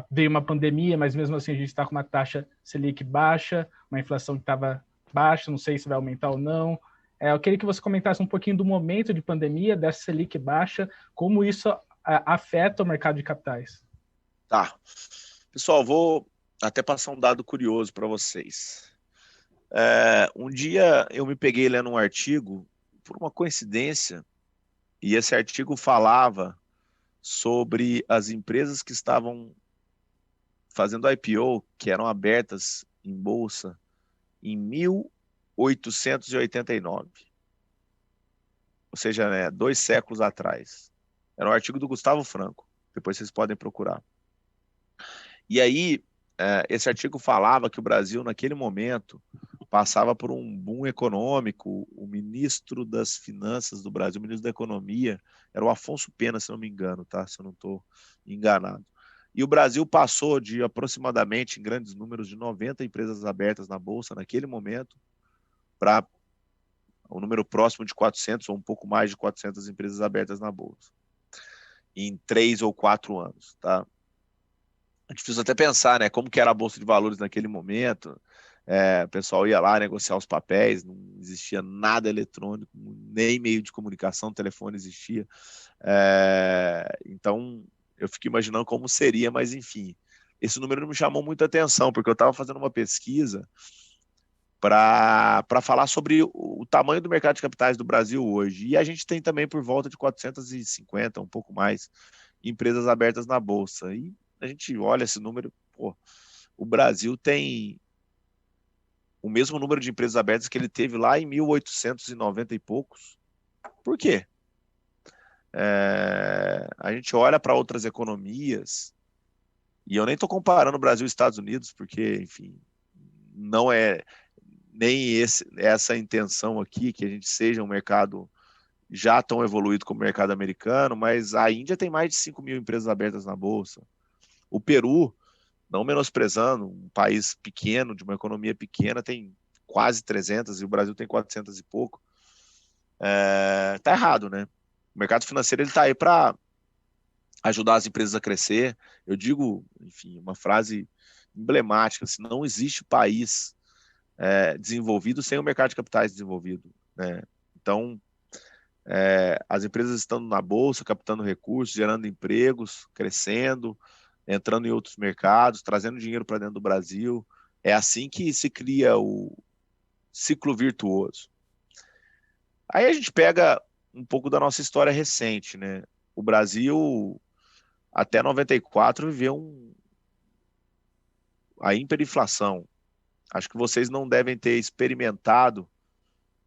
veio uma pandemia, mas mesmo assim a gente está com uma taxa Selic baixa, uma inflação que estava baixa, não sei se vai aumentar ou não. Eu queria que você comentasse um pouquinho do momento de pandemia, dessa Selic baixa, como isso afeta o mercado de capitais. Tá. Pessoal, vou até passar um dado curioso para vocês. Um dia eu me peguei lendo um artigo, por uma coincidência, e esse artigo falava sobre as empresas que estavam fazendo IPO, que eram abertas em bolsa em 1889. Ou seja, né, 2 séculos atrás. Era um artigo do Gustavo Franco. Depois vocês podem procurar. E aí, esse artigo falava que o Brasil, naquele momento, passava por um boom econômico. O ministro das Finanças do Brasil, o ministro da Economia, era o Afonso Pena, se não me engano, tá? Se eu não estou enganado. E o Brasil passou de aproximadamente, em grandes números, de 90 empresas abertas na Bolsa naquele momento, para um número próximo de 400 ou um pouco mais de 400 empresas abertas na Bolsa, em 3 ou 4 anos, tá? É difícil até pensar, né, como que era a Bolsa de Valores naquele momento. O pessoal ia lá negociar os papéis, não existia nada eletrônico, nem meio de comunicação, telefone existia. Então, eu fico imaginando como seria, mas enfim, esse número não me chamou muita atenção, porque eu estava fazendo uma pesquisa para falar sobre o tamanho do mercado de capitais do Brasil hoje. E a gente tem também por volta de 450, um pouco mais, empresas abertas na Bolsa. E a gente olha esse número, o Brasil tem o mesmo número de empresas abertas que ele teve lá em 1890 e poucos. Por quê? A gente olha para outras economias, e eu nem estou comparando o Brasil e Estados Unidos, porque, enfim, não é nem essa intenção aqui, que a gente seja um mercado já tão evoluído como o mercado americano, mas a Índia tem mais de 5 mil empresas abertas na Bolsa. O Peru, não menosprezando, um país pequeno, de uma economia pequena, tem quase 300 e o Brasil tem 400 e pouco. Tá errado, né? O mercado financeiro está aí para ajudar as empresas a crescer. Eu digo, enfim, uma frase emblemática, assim, não existe país desenvolvido sem o mercado de capitais desenvolvido, né? Então, as empresas estando na bolsa, captando recursos, gerando empregos, crescendo, entrando em outros mercados, trazendo dinheiro para dentro do Brasil. É assim que se cria o ciclo virtuoso. Aí a gente pega um pouco da nossa história recente, né? O Brasil, até 94, viveu a hiperinflação. Acho que vocês não devem ter experimentado.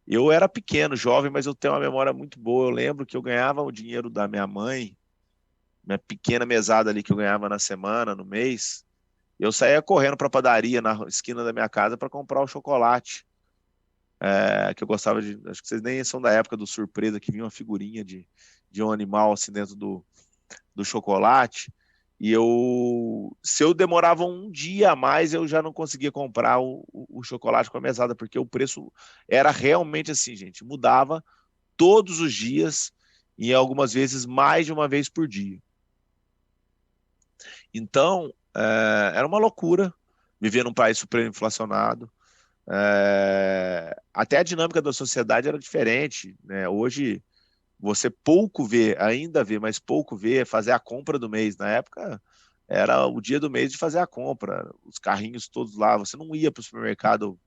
Eu era pequeno, jovem, mas eu tenho uma memória muito boa. Eu lembro que eu ganhava o dinheiro da minha mãe, minha pequena mesada ali que eu ganhava na semana, no mês. Eu saía correndo para a padaria na esquina da minha casa para comprar o chocolate, que eu gostava de. Acho que vocês nem são da época do Surpresa, que vinha uma figurinha de um animal assim dentro do chocolate. E se eu demorava um dia a mais, eu já não conseguia comprar o chocolate com a mesada, porque o preço era realmente assim, gente, mudava todos os dias e algumas vezes mais de uma vez por dia. Então, era uma loucura viver num país superinflacionado. Até a dinâmica da sociedade era diferente, né? Hoje você pouco vê, ainda vê, mas pouco vê fazer a compra do mês. Na época era o dia do mês de fazer a compra, os carrinhos todos lá. Você não ia para o supermercado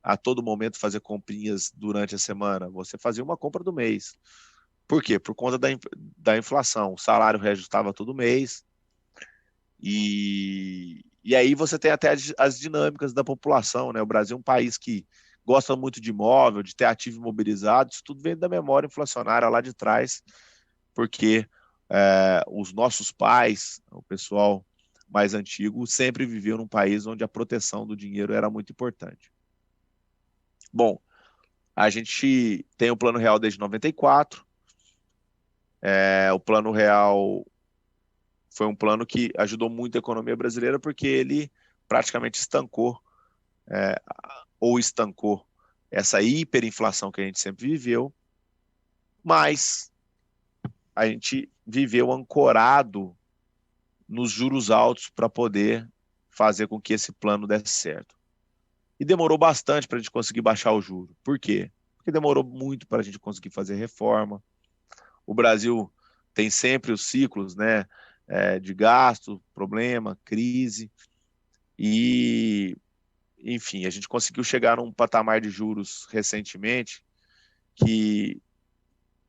a todo momento fazer comprinhas durante a semana. Você fazia uma compra do mês. Por quê? Por conta da inflação. O salário reajustava todo mês. E aí você tem até as dinâmicas da população, né? O Brasil é um país que gosta muito de imóvel, de ter ativo imobilizado. Isso tudo vem da memória inflacionária lá de trás, porque os nossos pais, o pessoal mais antigo, sempre viveu num país onde a proteção do dinheiro era muito importante. Bom, a gente tem o Plano Real desde 94. O Plano Real foi um plano que ajudou muito a economia brasileira, porque ele praticamente estancou essa hiperinflação que a gente sempre viveu, mas a gente viveu ancorado nos juros altos para poder fazer com que esse plano desse certo. E demorou bastante para a gente conseguir baixar o juro. Por quê? Porque demorou muito para a gente conseguir fazer reforma. O Brasil tem sempre os ciclos, né, de gasto, problema, crise, e, enfim, a gente conseguiu chegar num patamar de juros recentemente que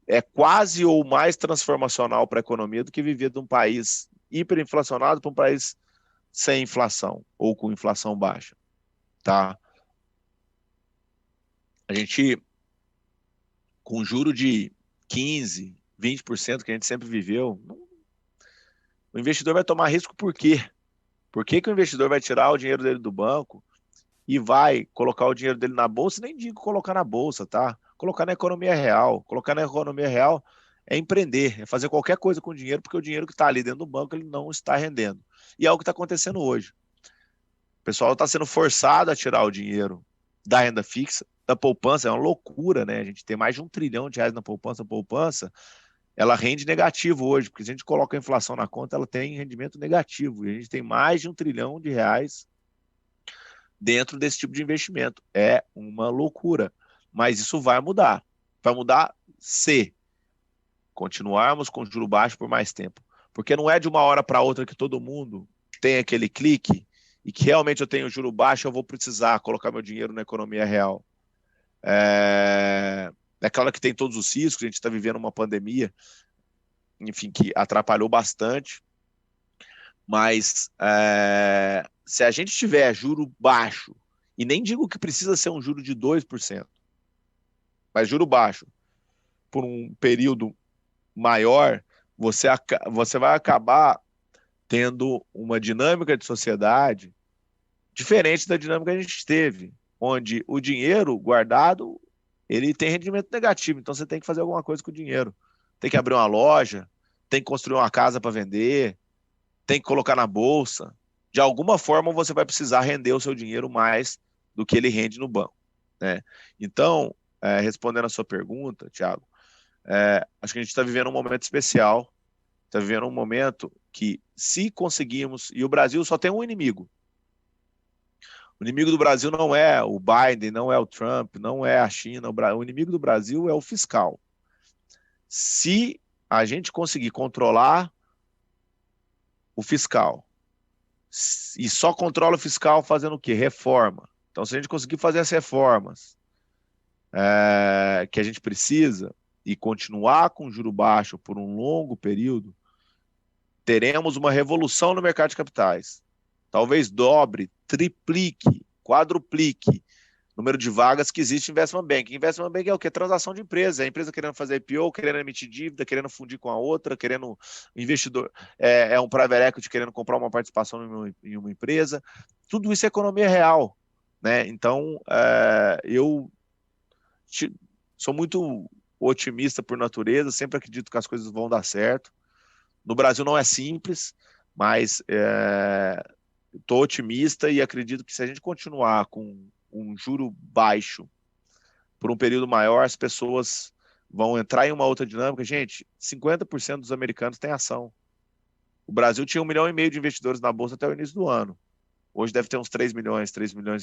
é quase ou mais transformacional para a economia do que viver de um país hiperinflacionado para um país sem inflação ou com inflação baixa, tá? A gente, com juro de 15%, 20% que a gente sempre viveu, o investidor vai tomar risco por quê? Por que o investidor vai tirar o dinheiro dele do banco e vai colocar o dinheiro dele na bolsa? Nem digo colocar na bolsa, tá? Colocar na economia real. Colocar na economia real é empreender, é fazer qualquer coisa com o dinheiro, porque o dinheiro que está ali dentro do banco ele não está rendendo. E é o que está acontecendo hoje. O pessoal está sendo forçado a tirar o dinheiro da renda fixa, da poupança. É uma loucura, né? A gente tem mais de R$1 trilhão na poupança. A poupança, ela rende negativo hoje, porque se a gente coloca a inflação na conta, ela tem rendimento negativo. E a gente tem mais de R$1 trilhão dentro desse tipo de investimento. É uma loucura. Mas isso vai mudar. Vai mudar se continuarmos com juro baixo por mais tempo. Porque não é de uma hora para outra que todo mundo tem aquele clique e que realmente eu tenho juro baixo, eu vou precisar colocar meu dinheiro na economia real. É claro que tem todos os riscos, a gente está vivendo uma pandemia, enfim, que atrapalhou bastante, mas se a gente tiver juro baixo, e nem digo que precisa ser um juro de 2%, mas juro baixo, por um período maior, você vai acabar tendo uma dinâmica de sociedade diferente da dinâmica que a gente teve, onde o dinheiro guardado, ele tem rendimento negativo, então você tem que fazer alguma coisa com o dinheiro. Tem que abrir uma loja, tem que construir uma casa para vender, tem que colocar na bolsa. De alguma forma você vai precisar render o seu dinheiro mais do que ele rende no banco, né? Então, respondendo a sua pergunta, Thiago, acho que a gente está vivendo um momento especial, está vivendo um momento que, se conseguirmos, e o Brasil só tem um inimigo. O inimigo do Brasil não é o Biden, não é o Trump, não é a China. O inimigo do Brasil é o fiscal. Se a gente conseguir controlar o fiscal, e só controla o fiscal fazendo o quê? Reforma. Então, se a gente conseguir fazer as reformas que a gente precisa e continuar com juro baixo por um longo período, teremos uma revolução no mercado de capitais. Talvez dobre, triplique, quadruplique o número de vagas que existe em Investment Bank. Investment Bank é o quê? Transação de empresa. É a empresa querendo fazer IPO, querendo emitir dívida, querendo fundir com a outra, querendo investidor, é um private equity querendo comprar uma participação em uma empresa. Tudo isso é economia real, né? Então, eu sou muito otimista por natureza, sempre acredito que as coisas vão dar certo. No Brasil não é simples, mas estou otimista e acredito que se a gente continuar com um juro baixo por um período maior, as pessoas vão entrar em uma outra dinâmica. Gente, 50% dos americanos têm ação. O Brasil tinha 1,5 milhão de investidores na Bolsa até o início do ano. Hoje deve ter uns 3 milhões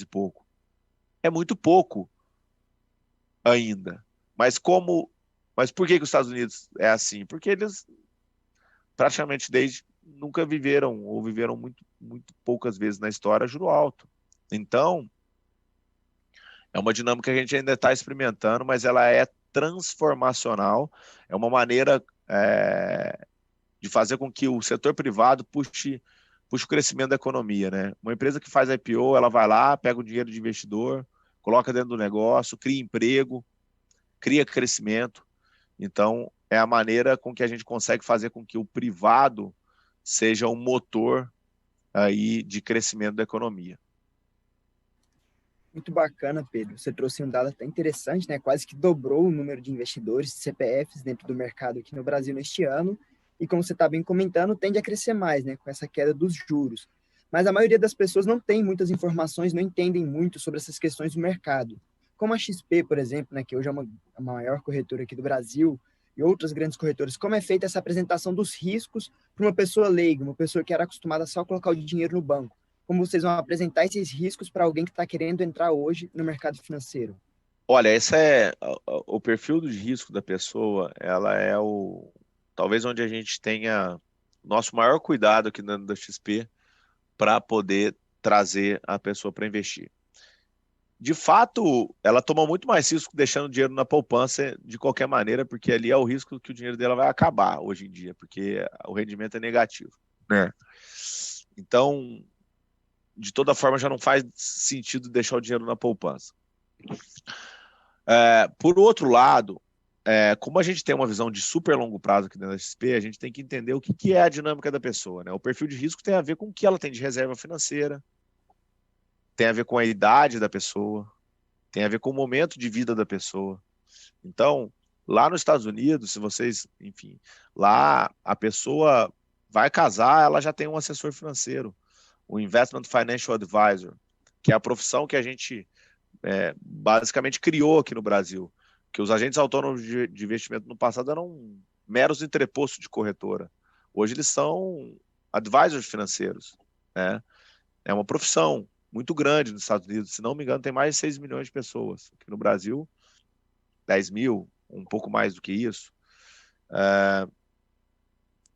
e pouco. É muito pouco ainda. Mas por que os Estados Unidos é assim? Porque eles praticamente nunca viveram, ou viveram muito, muito poucas vezes na história, juro alto. Então, é uma dinâmica que a gente ainda está experimentando, mas ela é transformacional, é uma maneira de fazer com que o setor privado puxe o crescimento da economia, né? Uma empresa que faz IPO, ela vai lá, pega o dinheiro de investidor, coloca dentro do negócio, cria emprego, cria crescimento. Então, é a maneira com que a gente consegue fazer com que o privado seja um motor aí de crescimento da economia. Muito bacana, Pedro. Você trouxe um dado até interessante, né? Quase que dobrou o número de investidores, CPFs, dentro do mercado aqui no Brasil neste ano. E como você está bem comentando, tende a crescer mais, né? Com essa queda dos juros. Mas a maioria das pessoas não tem muitas informações, não entendem muito sobre essas questões do mercado. Como a XP, por exemplo, né? Que hoje é a maior corretora aqui do Brasil, e outras grandes corretoras, como é feita essa apresentação dos riscos para uma pessoa leiga, uma pessoa que era acostumada só a colocar o dinheiro no banco? Como vocês vão apresentar esses riscos para alguém que está querendo entrar hoje no mercado financeiro? Olha, esse é o perfil de risco da pessoa, ela é talvez onde a gente tenha nosso maior cuidado aqui dentro da XP para poder trazer a pessoa para investir. De fato, ela toma muito mais risco deixando o dinheiro na poupança de qualquer maneira, porque ali é o risco que o dinheiro dela vai acabar hoje em dia, porque o rendimento é negativo, né? Então, de toda forma, já não faz sentido deixar o dinheiro na poupança. Por outro lado, como a gente tem uma visão de super longo prazo aqui dentro da XP, a gente tem que entender o que é a dinâmica da pessoa, né? O perfil de risco tem a ver com o que ela tem de reserva financeira, tem a ver com a idade da pessoa, tem a ver com o momento de vida da pessoa. Então, lá nos Estados Unidos, se vocês, enfim, lá a pessoa vai casar, ela já tem um assessor financeiro, o Investment Financial Advisor, que é a profissão que a gente basicamente criou aqui no Brasil, que os agentes autônomos de investimento no passado eram meros entrepostos de corretora. Hoje eles são advisors financeiros, né? É uma profissão muito grande nos Estados Unidos. Se não me engano, tem mais de 6 milhões de pessoas. Aqui no Brasil, 10 mil, um pouco mais do que isso.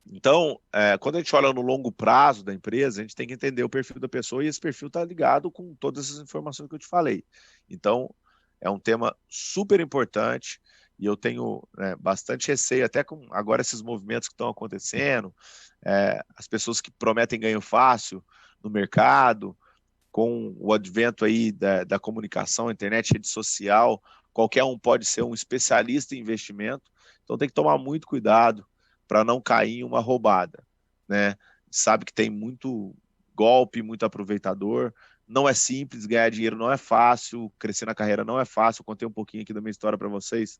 Então, quando a gente olha no longo prazo da empresa, a gente tem que entender o perfil da pessoa e esse perfil está ligado com todas essas informações que eu te falei. Então, é um tema super importante e eu tenho bastante receio, até com agora esses movimentos que estão acontecendo, as pessoas que prometem ganho fácil no mercado, com o advento aí da comunicação, internet, rede social, qualquer um pode ser um especialista em investimento, então tem que tomar muito cuidado para não cair em uma roubada, né? Sabe que tem muito golpe, muito aproveitador, não é simples, ganhar dinheiro não é fácil, crescer na carreira não é fácil, eu contei um pouquinho aqui da minha história para vocês,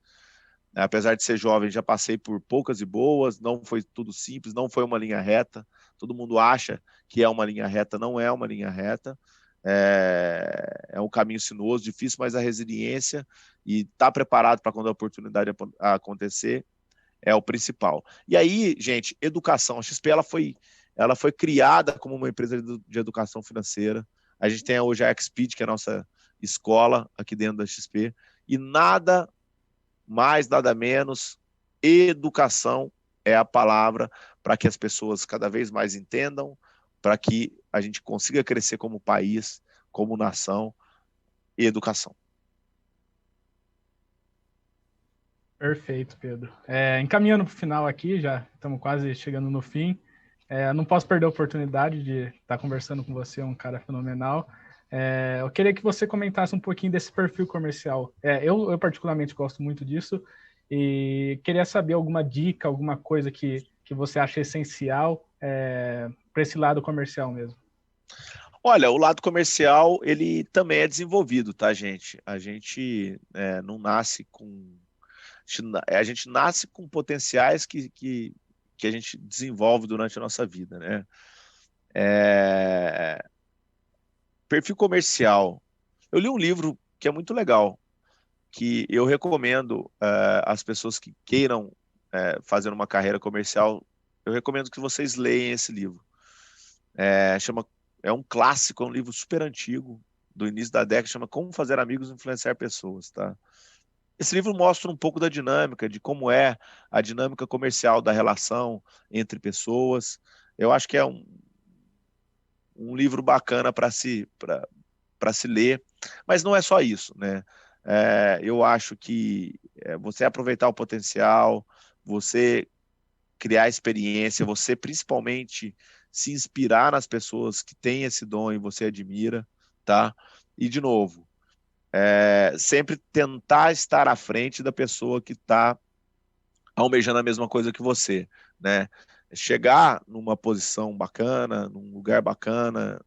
apesar de ser jovem, já passei por poucas e boas, não foi tudo simples, não foi uma linha reta, todo mundo acha que é uma linha reta, não é uma linha reta, é um caminho sinuoso, difícil, mas a resiliência e estar preparado para quando a oportunidade acontecer é o principal. E aí, gente, educação. A XP ela foi criada como uma empresa de educação financeira. A gente tem hoje a XSpeed, que é a nossa escola aqui dentro da XP, e nada mais, nada menos, educação é a palavra para que as pessoas cada vez mais entendam, para que a gente consiga crescer como país, como nação, e educação. Perfeito, Pedro. Encaminhando para o final aqui, já estamos quase chegando no fim. Não posso perder a oportunidade de estar conversando com você, um cara fenomenal. Eu queria que você comentasse um pouquinho desse perfil comercial. Eu particularmente gosto muito disso e queria saber alguma dica, alguma coisa que você acha essencial para esse lado comercial mesmo. Olha, o lado comercial, ele também é desenvolvido, tá, gente? A gente não nasce com... A gente nasce com potenciais que a gente desenvolve durante a nossa vida, né? Perfil comercial. Eu li um livro que é muito legal, que eu recomendo às pessoas que queiram fazer uma carreira comercial, eu recomendo que vocês leiam esse livro. É um clássico, é um livro super antigo, do início da década, chama Como Fazer Amigos e Influenciar Pessoas, tá? Esse livro mostra um pouco da dinâmica, de como é a dinâmica comercial da relação entre pessoas. Eu acho que é um livro bacana para se ler, mas não é só isso, né? Eu acho que você aproveitar o potencial, você criar experiência, você principalmente se inspirar nas pessoas que têm esse dom e você admira, tá? E, de novo, sempre tentar estar à frente da pessoa que está almejando a mesma coisa que você, né? Chegar numa posição bacana, num lugar bacana,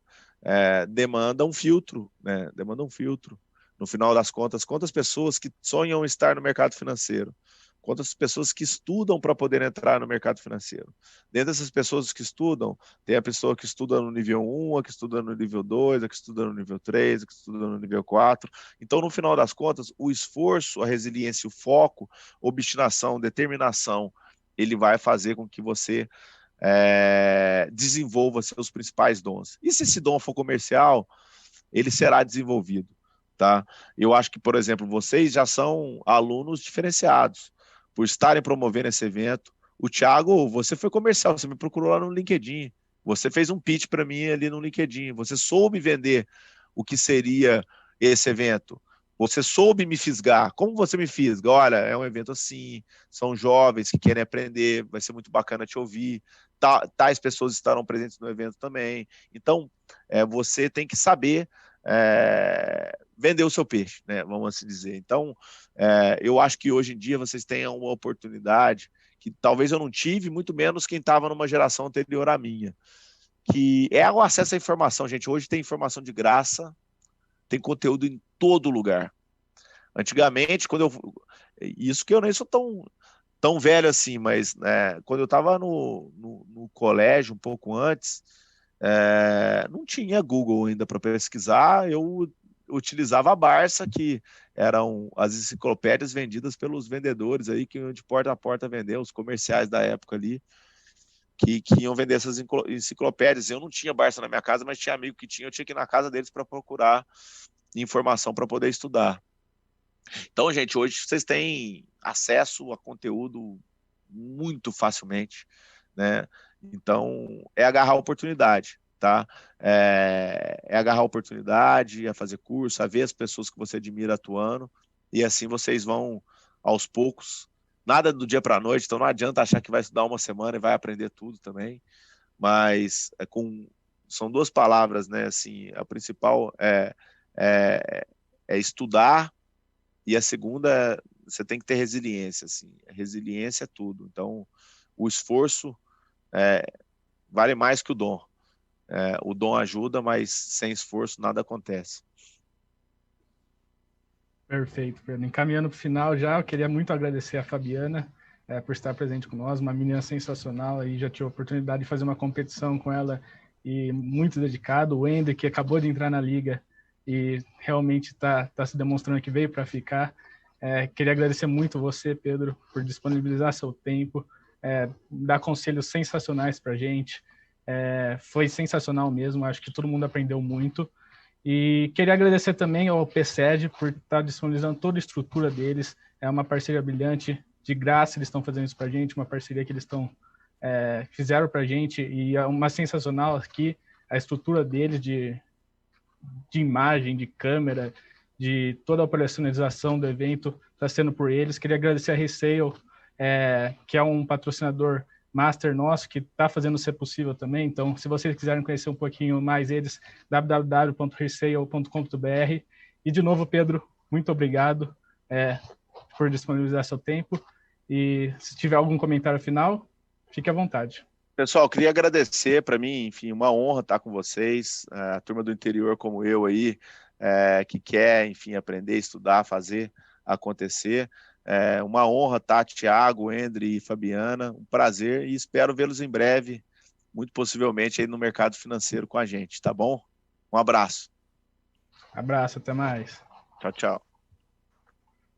demanda um filtro, né? Demanda um filtro. No final das contas, quantas pessoas que sonham estar no mercado financeiro? Quantas pessoas que estudam para poder entrar no mercado financeiro? Dentro dessas pessoas que estudam, tem a pessoa que estuda no nível 1, a que estuda no nível 2, a que estuda no nível 3, a que estuda no nível 4. Então, no final das contas, o esforço, a resiliência, o foco, obstinação, determinação, ele vai fazer com que você desenvolva seus principais dons. E se esse dom for comercial, ele será desenvolvido, tá? Eu acho que, por exemplo, vocês já são alunos diferenciados por estarem promovendo esse evento. O Thiago, você foi comercial, você me procurou lá no LinkedIn, você fez um pitch para mim ali no LinkedIn, você soube vender o que seria esse evento. Você soube me fisgar. Como você me fisga? Olha, é um evento assim, são jovens que querem aprender, vai ser muito bacana te ouvir. Tais pessoas estarão presentes no evento também. Então, você tem que saber vender o seu peixe, né? Vamos assim dizer. Então, eu acho que hoje em dia vocês têm uma oportunidade que talvez eu não tive, muito menos quem estava numa geração anterior à minha, que é o acesso à informação, gente. Hoje tem informação de graça, tem conteúdo em todo lugar. Antigamente, isso que eu nem sou tão velho assim, mas quando eu estava no colégio, um pouco antes, não tinha Google ainda para pesquisar, eu utilizava a Barça, que eram as enciclopédias vendidas pelos vendedores aí, que iam de porta a porta vender, os comerciais da época ali, que iam vender essas enciclopédias. Eu não tinha Barça na minha casa, mas tinha amigo que tinha, eu tinha que ir na casa deles para procurar informação para poder estudar. Então, gente, hoje vocês têm acesso a conteúdo muito facilmente, né? Então, agarrar a oportunidade, tá? Agarrar a oportunidade, a fazer curso, a ver as pessoas que você admira atuando, e assim vocês vão, aos poucos, nada do dia para a noite, então não adianta achar que vai estudar uma semana e vai aprender tudo também, mas são duas palavras, né? Assim, a principal é estudar, e a segunda, você tem que ter resiliência, assim. Resiliência é tudo. Então, o esforço vale mais que o dom. O dom ajuda, mas sem esforço nada acontece. Perfeito, Pedro. Encaminhando para o final já, eu queria muito agradecer a Fabiana por estar presente com nós, uma menina sensacional, aí já tive a oportunidade de fazer uma competição com ela e muito dedicado. O Ender, que acabou de entrar na liga e realmente está se demonstrando que veio para ficar. Queria agradecer muito você, Pedro, por disponibilizar seu tempo, dar conselhos sensacionais para a gente. Foi sensacional mesmo, acho que todo mundo aprendeu muito. E queria agradecer também ao PSED por estar disponibilizando toda a estrutura deles. É uma parceria brilhante, de graça eles estão fazendo isso para a gente, uma parceria que eles fizeram para a gente, e é uma sensacional aqui, a estrutura deles de imagem, de câmera, de toda a operacionalização do evento está sendo por eles. Queria agradecer a Resale, que é um patrocinador master nosso, que está fazendo ser possível também. Então, se vocês quiserem conhecer um pouquinho mais eles, www.resale.com.br. E, de novo, Pedro, muito obrigado por disponibilizar seu tempo. E se tiver algum comentário final, fique à vontade. Pessoal, queria agradecer, para mim, enfim, uma honra estar com vocês, a turma do interior como eu aí, que quer, enfim, aprender, estudar, fazer acontecer. Uma honra, tá, Thiago, Endre e Fabiana, um prazer, e espero vê-los em breve, muito possivelmente aí no mercado financeiro com a gente, tá bom? Um abraço. Abraço, até mais. Tchau, tchau.